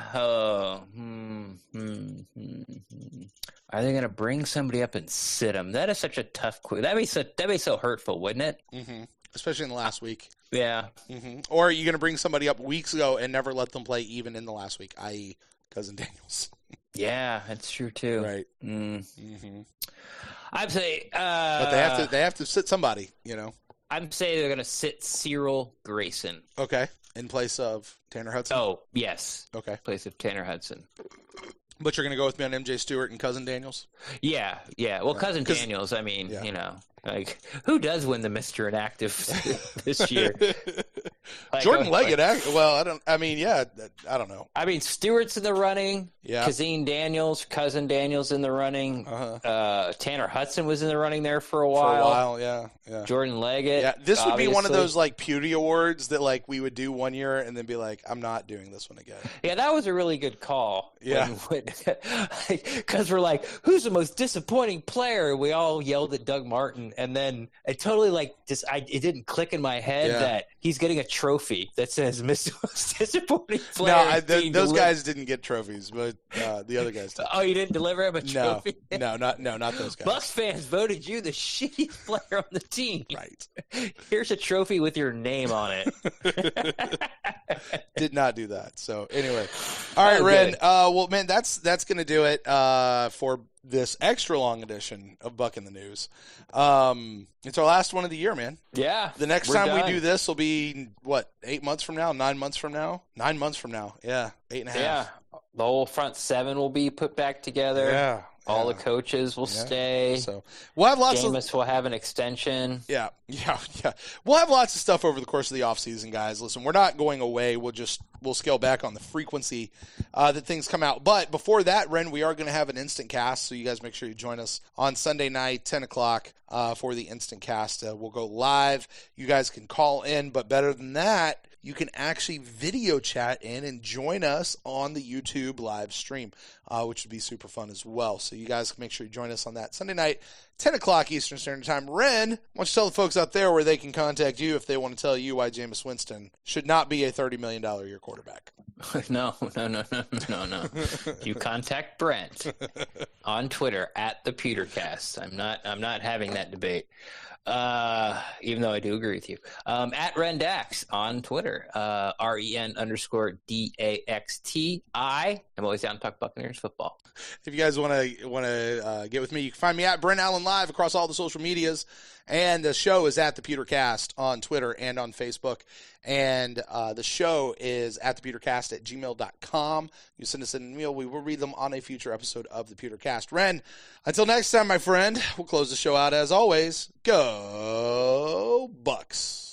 they going to bring somebody up and sit them? That is such a tough quiz. That'd be so hurtful, wouldn't it? Mm-hmm. Especially in the last week. Yeah. Mm-hmm. Or are you going to bring somebody up weeks ago and never let them play even in the last week, i.e. Cousin Daniels? Yeah, that's true too. Right. Mm-hmm. I'd say, but they have to sit somebody. I'm saying they're going to sit Cyril Grayson. Okay, in place of Tanner Hudson. Oh yes. Okay, in place of Tanner Hudson. But you're going to go with me on MJ Stewart and Cousin Daniels? Yeah. Well, Cousin Daniels. I mean, like who does win the Mr. Inactive this year? Like, Jordan Leggett. Well, I don't know. I mean, Stewart's in the running. Yeah. Cousin Daniels in the running. Tanner Hudson was in the running there for a while. Yeah. Jordan Leggett. Yeah, this would be one of those like Pewdie Awards that like we would do one year and then be like, I'm not doing this one again. Yeah, that was a really good call. Yeah. Because we're like, who's the most disappointing player? We all yelled at Doug Martin, and then it totally it didn't click in my head that he's getting a trophy that says most disappointing player. No, those guys didn't get trophies, but the other guys did. Oh, you didn't deliver him a trophy? No, not those guys. Bucs fans voted you the shittiest player on the team. Right. Here's a trophy with your name on it. Did not do that. So anyway, all right, Ren. Well, man, that's going to do it for this extra long edition of Buc in the News. It's our last one of the year, man. Yeah. The next time we do this will be, 8 months from now? 9 months from now? 9 months from now. Yeah, 8.5. Yeah. The whole front seven will be put back together. Yeah. All the coaches will stay. So we'll have lots Jameis will have an extension. Yeah. We'll have lots of stuff over the course of the offseason, guys. Listen, we're not going away. We'll scale back on the frequency that things come out. But before that, Ren, we are going to have an instant cast, so you guys make sure you join us on Sunday night, 10 o'clock, for the instant cast. We'll go live. You guys can call in, but better than that, you can actually video chat in and join us on the YouTube live stream, which would be super fun as well. So you guys can make sure you join us on that Sunday night, 10 o'clock Eastern Standard Time. Ren, why don't you tell the folks out there where they can contact you if they want to tell you why Jameis Winston should not be a $30 million a year quarterback? No. You contact Brent on Twitter at the Pewtercast. I'm not having that debate. Even though I do agree with you. At Rendax on Twitter, REN_DAXTI. I'm always down to talk Buccaneers football. If you guys want to get with me, you can find me at Brent Allen Live across all the social medias. And the show is at the Pewtercast on Twitter and on Facebook. And the show is at thepewtercast@gmail.com. You send us an email. We will read them on a future episode of the Pewtercast. Ren, until next time, my friend, we'll close the show out as always. Go Bucs.